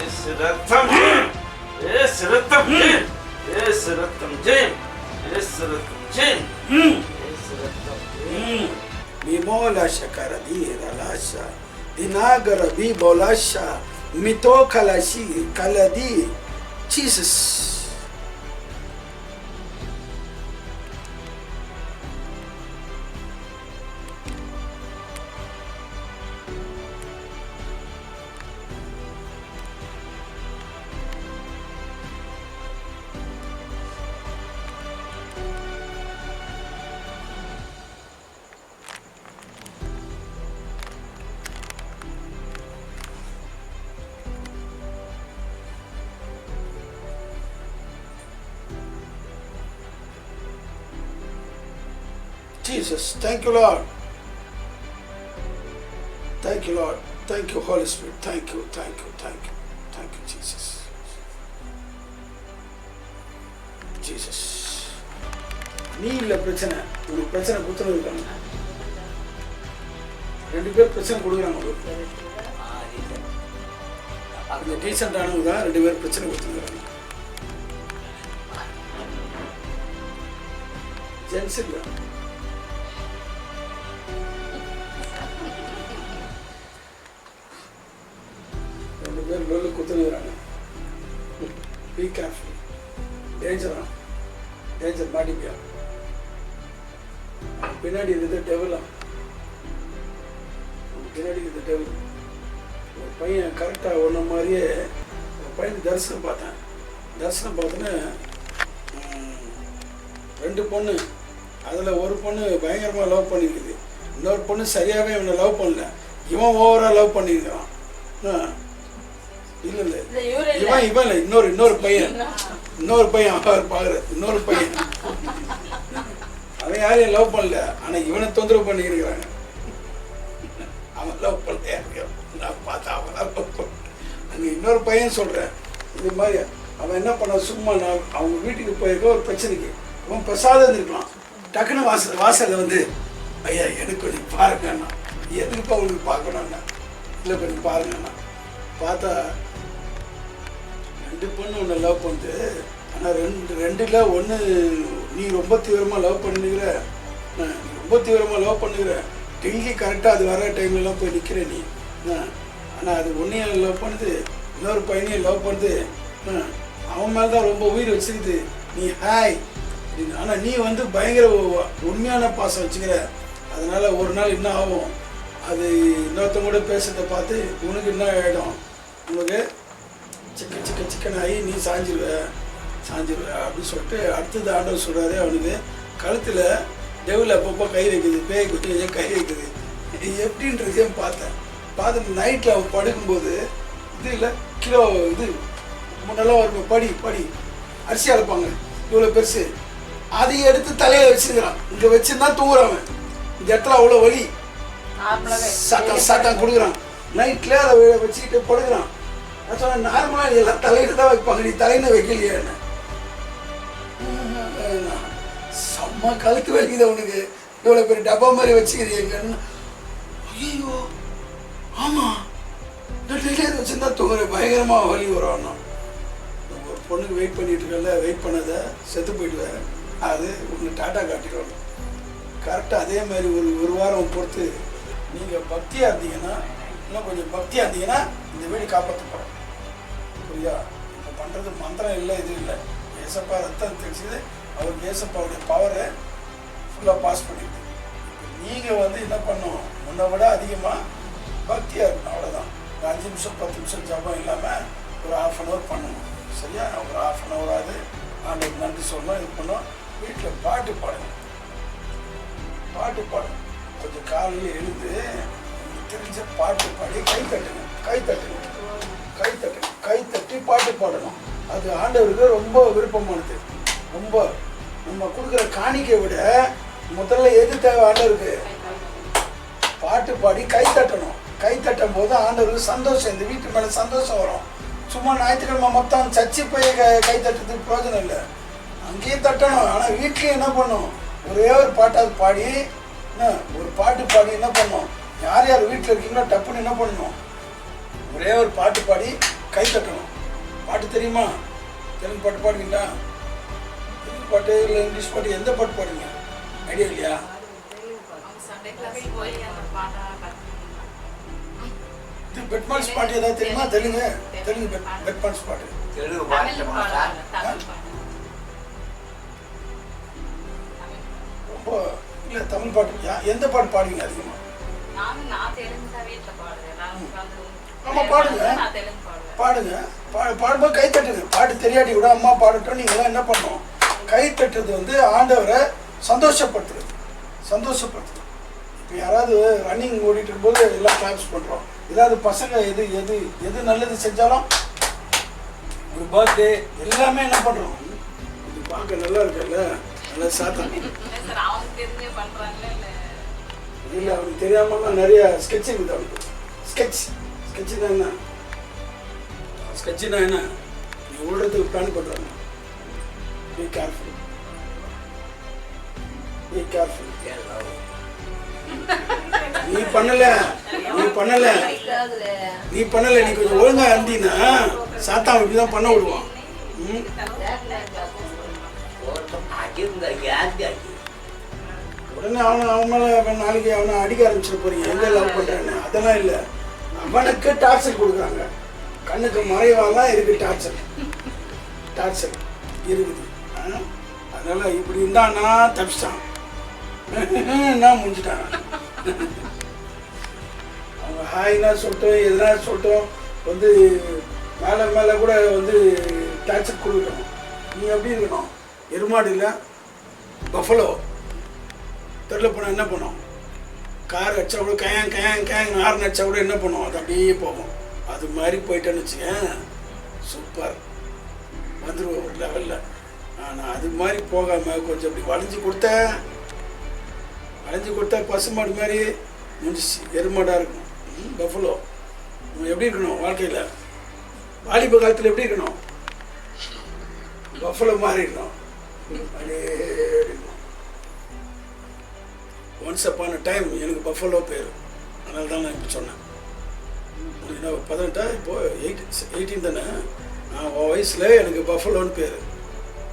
S3: Esratam Jim! Esratam Jim! Esratam Jim! Esratam Jim! Esratam Jim!
S1: Bimola shakaradi ralasha. Dinagara bibolasha. Mito kalashi kaladi. Jesus. Jesus, thank you, Lord. Thank you, Lord. Thank you, Holy Spirit. Thank you, thank you, thank you. Thank you, Jesus. Jesus. நீ இல்ல பிரச்சனை, உங்களுக்கு பிரச்சனை கொடுத்துன்னு இருக்காங்க. 2 பேர் பிரச்சனை கொடுக்குறாங்க உங்களுக்கு. அந்த டீசென்ட் ஆனவங்க தான் 2 பேர் பிரச்சனை கொடுத்துருக்காங்க. ஜென்ஸ் இல்லை. லொல்லு குத்துனுறாங்க. Be careful. டேஞ்சரா. டேஞ்சர் மாட்டிப்பியா. பின்னாடி இருக்கிறது டெவலா. பின்னாடி இருக்கிறது டெவல். ஒரு பையன் கரெக்டாக ஒன்ன மாதிரியே ஒரு பையன் தரிசனம் பார்த்தேன். தரிசனம் பார்த்தோன்னே 2 பொண்ணு, அதில் ஒரு பொண்ணு பயங்கரமாக லவ் பண்ணியிருக்குது. இன்னொரு பொண்ணு சரியாகவே இவனை லவ் பண்ணல. இவன் ஓவராக லவ் பண்ணியிருக்கிறான். இல்ல இவன் இல்ல இன்னொரு பையன் அவர் பாக்குற இன்னொரு பையன் அவன் யாரையும் லவ் பண்ணல. ஆனா இவனை தொந்தரவு பண்ணி இருக்கிறாங்க. அவன் லவ் பண்ண நான் பார்த்தா அவன் லவ் பண்ண அங்க இன்னொரு பையன் சொல்றேன். இது மாதிரி அவன் என்ன பண்ண, சும்மா நான் அவங்க வீட்டுக்கு போயிருக்க ஒரு பிரச்சனைக்கு அவன் பிரசாதம் இருந்திருக்கலாம். டக்குன்னு வாசல்ல வந்து ஐயா எனக்கு கொஞ்சம் பாருங்கண்ணா. எதுக்கு அவங்களுக்கு பார்க்கணும்னா இல்லை கொஞ்சம் பாருங்கண்ணா. பார்த்தா 2 பொண்ணு ஒன்று லவ் பண்ணுது. ஆனால் ரெண்டுல ஒன்று நீ ரொம்ப தீவிரமாக லவ் பண்ணுகிற, நீ ரொம்ப தீவிரமாக லவ் பண்ணுகிற, டெய்லி கரெக்டாக அது வர டைம்லலாம் போய் நிற்கிற நீ. ஆனால் அது ஒன்றையும் லவ் பண்ணுது, இன்னொரு பையனையும் லவ் பண்ணுது. அவன் மேலே தான் ரொம்ப உயிர் வச்சுருக்குது. நீ ஹாய் அப்படின்னு. ஆனால் நீ வந்து பயங்கர உண்மையான பாசம் வச்சுக்கிற. அதனால் ஒரு நாள் என்ன ஆகும், அது இன்னொருத்தவங்க கூட பேசுறதை பார்த்து உனக்கு என்ன ஆகிடும், உனக்கு சிக்கன் ஆகி நீ சாஞ்சிருவ அப்படின்னு சொல்லிட்டு அடுத்தது ஆண்டவர் சொல்கிறாரு. அவனுக்கு கழுத்தில் டெவில் அப்பப்போ கை வைக்குது, பேய் குட்டி கை வைக்குது. எப்படின்றதையும் பார்த்தேன். பார்த்து நைட்டில் அவன் படுக்கும்போது இது இல்லை கிலோ இது முன்னெல்லாம் வரும் படி அரிசி அழைப்பாங்க இவ்வளோ பெருசு அதையும் எடுத்து தலையை வச்சுக்கிறான். இங்கே வச்சுருந்தா தூங்குறான். இந்த இடத்துல அவ்வளோ வலி சாத்தான் கொடுக்குறான். நைட்டில் அதை வச்சுக்கிட்டு படுக்கிறான். நான் சொன்னேன் நார்மலாக எல்லாம் தலையிட்டு தான் வைப்பாங்க, நீ தலையில வைக்கலையே என்ன. செம்ம கழுத்து வலிக்குது அவனுக்கு, இவ்வளோ பெரிய டப்பா மாதிரி வச்சுக்கிறீங்கன்னு. ஐயோ ஆமாம் நான் டெய்லியை வச்சுருந்தா தூங்குறேன், பயங்கரமாக வலி வரும். ஒரு பொண்ணுக்கு வெயிட் பண்ணிட்டு இருக்கல, வெயிட் பண்ணதை செத்து போயிடுவேன். அது ஒன்று டாட்டா காட்டிடுவாங்க. கரெக்டாக அதே மாதிரி ஒரு வாரம் பொறுத்து நீங்கள் பக்தியாக இருந்தீங்கன்னா, இன்னும் கொஞ்சம் பக்தியாக இருந்தீங்கன்னா இந்த வீடு காப்பாற்றப்படும். புரியா? இப்போ பண்ணுறது மந்திரம் இல்லை, இது இல்லை. ஏசப்பா ரத்தம் தெரிச்சுது, அவர் ஏசப்பாவுடைய பவரை ஃபுல்லாக பாஸ் பண்ணிடுது. நீங்கள் என்ன பண்ணணும், முன்னை விட அதிகமாக பக்தியாக இருக்கணும். அவ்வளோதான். 5 நிமிஷம் 10 நிமிஷம் ஜபம் இல்லாமல் ஒரு 1/2 அன் ஹவர் பண்ணணும். சரியா? ஒரு 1/2 அன் ஹவராது ஆண்டுக்கு நன்றி சொல்லணும். இது பண்ணோம். வீட்டில் பாட்டு பாடணும். கொஞ்சம் காலையில் எழுந்து தெரிஞ்ச பாட்டு பாடி கை தட்டி பாட்டு பாடணும். அது ஆண்டவருக்கு ரொம்ப விருப்பமானது. ரொம்ப நம்ம கொடுக்குற காணிக்கை விட முதல்ல எது தேவை ஆண்டவருக்கு? பாட்டு பாடி கை தட்டணும். கை தட்டும் போது ஆண்டவருக்கு சந்தோஷம், இந்த வீட்டு மேலே சந்தோஷம் வரும். சும்மா ஞாயிற்றுக்கிழமை மொத்தம் சர்ச்சை போய் கை தட்டுறதுக்கு பிரயோஜனம் இல்லை, அங்கேயும் தட்டணும். ஆனால் வீட்லேயும் என்ன பண்ணும், ஒரே ஒரு பாட்டாவது பாடி ஒரு பாட்டு பாடி என்ன பண்ணணும், யார் யார் வீட்டில் இருக்கீங்களோ டப்புன்னு என்ன பண்ணணும், ஒரே ஒரு பாட்டு பாடி கை தட்டணும். பாட்டு தெரியுமா? தெலுங்கு பாட்டு பாடுவீங்களா? தெலுங்கு பாட்டு இல்லை இங்கிலீஷ் பாட்டு, எந்த பாட்டு பாடுவீங்க? ஐடியா இல்லையா? பெட்மான்ஸ் பாட்டு ஏதாவது தெரியுமா? தெலுங்கு பெட்மான்ஸ் பாட்டு. ரொம்ப இல்லை தமிழ் பாட்டு. எந்த பாட்டு பாடுவீங்க அதிகமாக? ஆமாம் பாடுங்க. பாடும்போது கை தட்டுங்க. பாட்டு தெரியாட்டி கூட அம்மா பாடட்டும், நீங்களாம் என்ன பண்ணணும், கை தட்டுறது ஆண்டவரை சந்தோஷப்படுத்துறது. இப்போ யாராவது ரன்னிங் ஓடிட்டு இருக்கும்போது எல்லாம் கிளாப்ஸ் பண்ணுறோம். ஏதாவது பசங்க எது நல்லது செஞ்சாலும், ஒரு பர்த்டே எல்லாமே என்ன பண்ணுறோம், இது பார்க்க நல்லா இருக்குல்ல, நல்லா சாத்தம் இல்லை. அவனுக்கு தெரியாமலாம் நிறைய ஸ்கெட்ச் இருக்குது. அவனுக்கு ஸ்கெட்சுனா என்ன, நீ விடுறதுக்கு பிளான் பண்ணுறாங்க. Be careful. நீ பண்ணல நீ கொஞ்சம் ஒழுங்கா இருந்தீன்னா சாத்தான் இப்படிதான் பண்ண விடுவான். உடனே அவன் மேல நாளைக்கு அவனை அடிக்க ஆரம்பிச்சிட போறீங்க, எங்க லவ் பண்றான்னு. அதெல்லாம் இல்லை, அவனுக்கு டார்ச்சர் கொடுக்குறாங்க. கண்ணுக்கு மறைவாலாம் இருக்கு, டார்ச்சர் இருக்குது. அதனால இப்படி இருந்தான்னா தப்பிச்சிட்டான், நான் முடிஞ்சிட்டான். அவங்க ஹாய்னா சொல்லிட்டோம், எதுனா சொல்லிட்டோம், மேலே கூட டார்ச்சர் கொடுக்கணும். நீ எப்படி இருக்கணும், எருமாடு இல்லை பஃபலோ. தெருவில் போனால் என்ன பண்ணும், கார் அடிச்சா கூட கேங் ஹார்ன் அடிச்சா கூட என்ன பண்ணும், அது அப்படியே போகும். அது மாதிரி போயிட்டேன்னு வச்சுக்கேன், சூப்பர் வந்துடுவோம் ஒரு லெவலில். ஆனால் அது மாதிரி போகாமல் கொஞ்சம் அப்படி வளைஞ்சி கொடுத்தா பசுமாடு மாதிரி முடிச்சு எருமாடாக இருக்கும். பஃபலோ எப்படி இருக்கணும் வாழ்க்கையில், வாலிப காலத்தில் எப்படி இருக்கணும், பஃபலோ மாதிரி இருக்கணும். அப்படியே இருக்கணும். ஒன்ஸ் அப்பான டைம் எனக்கு பஃபலோ பேர், அதனால தான் நான் இப்போ சொன்னேன். என்ன 18 இப்போது 18 தானே, நான் வயசில் எனக்கு பஃபலோன்னு பேர்.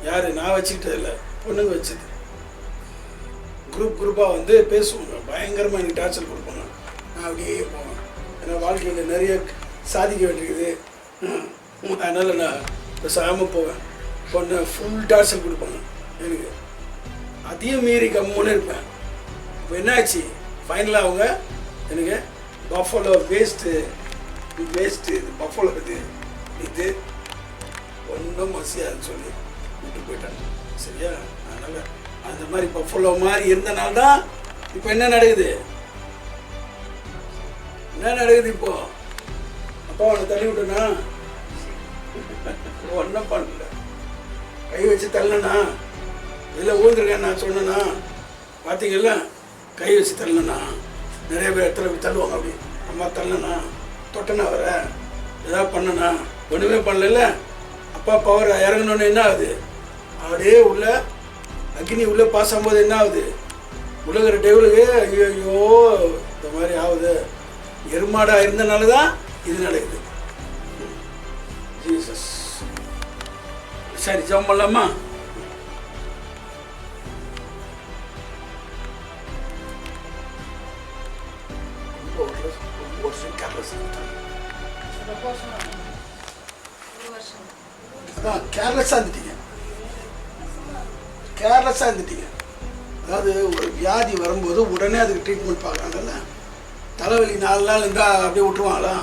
S1: யார் நான் வச்சுக்கிட்டது இல்லை, பொண்ணுங்க வச்சது. குரூப்பாக பேசுவாங்க, பயங்கரமாக எனக்கு டார்ச்சர் கொடுப்பாங்க. நான் அப்படியே போவேன், ஏன்னா வாழ்க்கையில் நிறைய சாதிக்க வேண்டியிருக்குது. அதனால் நான் பேசாமல் போவேன். பொண்ணு ஃபுல் டார்ச்சர் கொடுப்பாங்க எனக்கு, அதையும் மீறி கம்முன்னு இருப்பேன். இப்போ என்னாச்சு, ஃபைனலாக அவங்க எனக்கு பஃபலோ வேஸ்ட்டு பஃபலோ இது ஒன்றும் மசியாதுன்னு சொல்லி விட்டு போயிட்டாங்க. சரியா? அதனால் அந்த மாதிரி பஃபலோ மாதிரி இருந்தனால்தான் இப்போ என்ன நடக்குது, என்ன நடக்குது இப்போ? அப்பா அவனை தள்ளி விட்டனா? ஒன்றும் பண்ணல. கை வச்சு தள்ளனா? இதில் ஊந்துருக்கேன் நான் சொன்னேன்னா? பார்த்தீங்கல்ல, கை வச்சு தள்ளனா நிறைய பேர் இடத்துல போய் தள்ளுவாங்க. அப்படி அம்மா தள்ளனா, தொட்டனா வர ஏதாவது பண்ணனா? ஒன்றுமே பண்ணல. அப்பா பவர் இறங்கணுன்னு என்ன ஆகுது? அப்படியே உள்ள அக்னி உள்ளே பாஸ் ஆகும்போது என்ன ஆகுது? உலகிற டெவலுக்கு ஐயோ இந்த மாதிரி ஆகுது. எருமாடாக இருந்தனால தான் இது நடக்குது. ஜீசஸ். சரி, ஜெபம் பண்ணலாமா? கேர்லெஸ்ஸாக இருந்துட்டீங்க. அதாவது ஒரு வியாதி வரும்போது உடனே அதுக்கு ட்ரீட்மெண்ட் பார்க்குறாங்கல்ல. தலைவலி 4 நாள் இருந்தால் அப்படியே விட்டுருவாங்களா?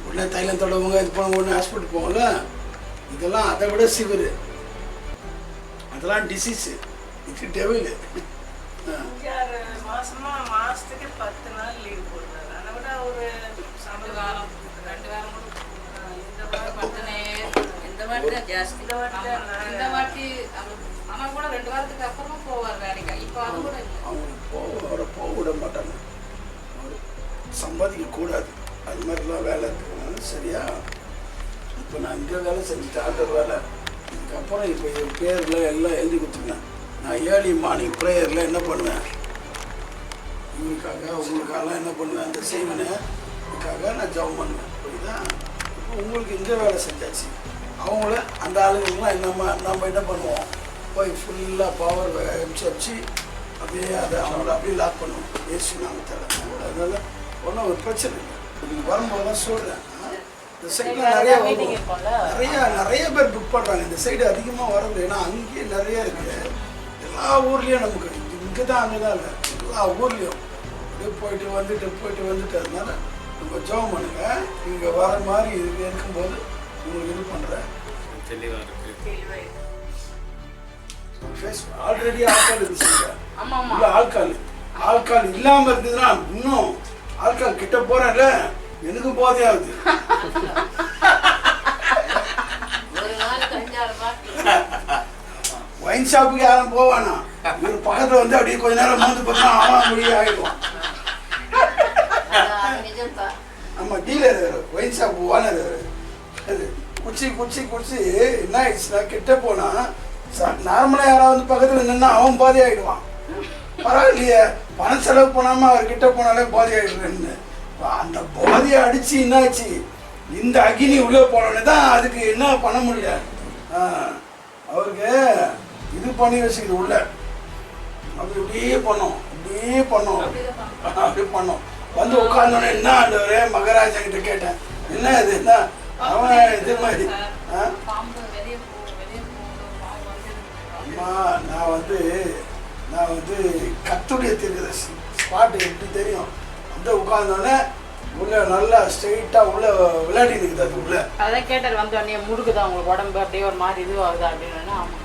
S1: உடனே தைலம் தொடவுங்க, இது போன உடனே ஹாஸ்பிட்டல் போவாங்கல்ல. இதெல்லாம் அதை விட சிவிரு. அதெல்லாம் டிசீஸு. இது டெவில்.
S5: 6 மாசமா மாசத்துக்கு 10 நாள் லீவ் போடுறாரு. அதை விட ஒரு 2 வாரம் 2 வாரம் இந்த வாரம் 10 இந்த வாட்டி தான் ஜாஸ்தி. இந்த வாட்டி ஆனால் கூட 2 வாரத்துக்கு அப்புறமும் போவார் வேலைக்கு. இப்போ அது கூட
S1: அவரை போக விட மாட்டாங்க. அவர் சம்பாதிக்கக்கூடாது. அது மாதிரிலாம் வேலை இருக்குனால சரியா. இப்போ நான் இங்கே வேலை செஞ்சுட்டு ஆர்டர் வேலை. இதுக்கப்புறம் இப்போ என் பேரில் எல்லாம் எழுதி கொடுத்துருந்தேன். நான் ஏர்லி மார்னிங் ப்ரேயரில் என்ன பண்ணுவேன்? இவங்களுக்காக உங்களுக்காகலாம் என்ன பண்ணுவேன்? அந்த செய்வனே இதுக்காக நான் ஜெபம் பண்ணுவேன். புரியுதா? இப்போ உங்களுக்கு இங்கே வேலை செஞ்சாச்சு. அவங்கள அந்த ஆளுங்களுக்குலாம் நம்ம என்ன பண்ணுவோம்? போய் ஃபுல்லாக பவர் வச்சு அப்படியே அதை அவங்கள அப்படியே லாக் பண்ணுவோம். ஏசி நாமத்தில். அதனால ஒன்றும் ஒரு பிரச்சனை இல்லை. நீங்கள் வரும்போது தான் சொல்கிறேன். இந்த சைடில் நிறைய பேர் புக் பண்ணுறாங்க. இந்த சைடு அதிகமாக வரது. ஏன்னா அங்கேயே நிறைய இருக்குது. எல்லா ஊர்லேயும் நமக்கு இங்கே தான் அங்கே தான் இல்லை, எல்லா ஊர்லேயும் அப்படியே போயிட்டு வந்துட்டு அதனால நம்ம ஜெபம் பண்ணுங்க. இங்கே வர மாதிரி இது இருக்கும்போது உங்களுக்கு இது பண்ணுறேன்.
S3: தெளிவாக இருக்கு.
S1: ஆல்ரெடி ஆட்கள் இருந்துச்சுங்க. இல்லை ஆட்கள் இல்லாமல் இருந்ததுன்னா இன்னும் ஆட்கள் கிட்ட போகிறேன்ல எனக்கு போதையாகுது. ஒயின் ஷாப்புக்கு யாரும் போவானா? இவர் பக்கத்தில் வந்து அப்படியே கொஞ்ச நேரம் வந்து பார்த்தா அவன் முடிய ஆகிடுவான். ஆமாம், டீலர் ஒயின் ஷாப்பு ஓனர். அது குச்சி என்ன ஆயிடுச்சுன்னா கிட்ட போனால் நார்மலாக யாராவது வந்து பக்கத்தில் நின்னா அவன் போதை ஆகிடுவான். பரவாயில்லையே, பணம் செலவு பண்ணாமல் அவர்கிட்ட போனாலே போதை ஆகிடுறேன்னு. அந்த போதையை அடித்து என்னாச்சு? இந்த அக்னி உள்ளே போனோடனே தான் அதுக்கு என்ன பண்ண முடியல. அவருக்கு இது பண்ணி வச்சுக்கிது உள்ள. அப்படியே பண்ணோம் வந்து உட்கார்ந்தோன்னே என்ன ஆண்டவரே மகராஜா கிட்ட கேட்டேன், என்ன இது என்ன அவன் இது மாதிரி. அம்மா நான் வந்து கர்த்தருடைய தீர்க்கதரிசி. ஸ்பாட் எப்படி தெரியும்? வந்து உட்கார்ந்தோடனே உள்ள நல்லா ஸ்ட்ரெயிட்டாக உள்ள விளையாடி இருக்குது. அது உள்ள
S2: அதான் கேட்டார் வந்து முடுக்குதான் உங்களுக்கு உடம்பு அப்படியே ஒரு மாதிரி இதுவாகுதா அப்படின்னு. ஆமாம்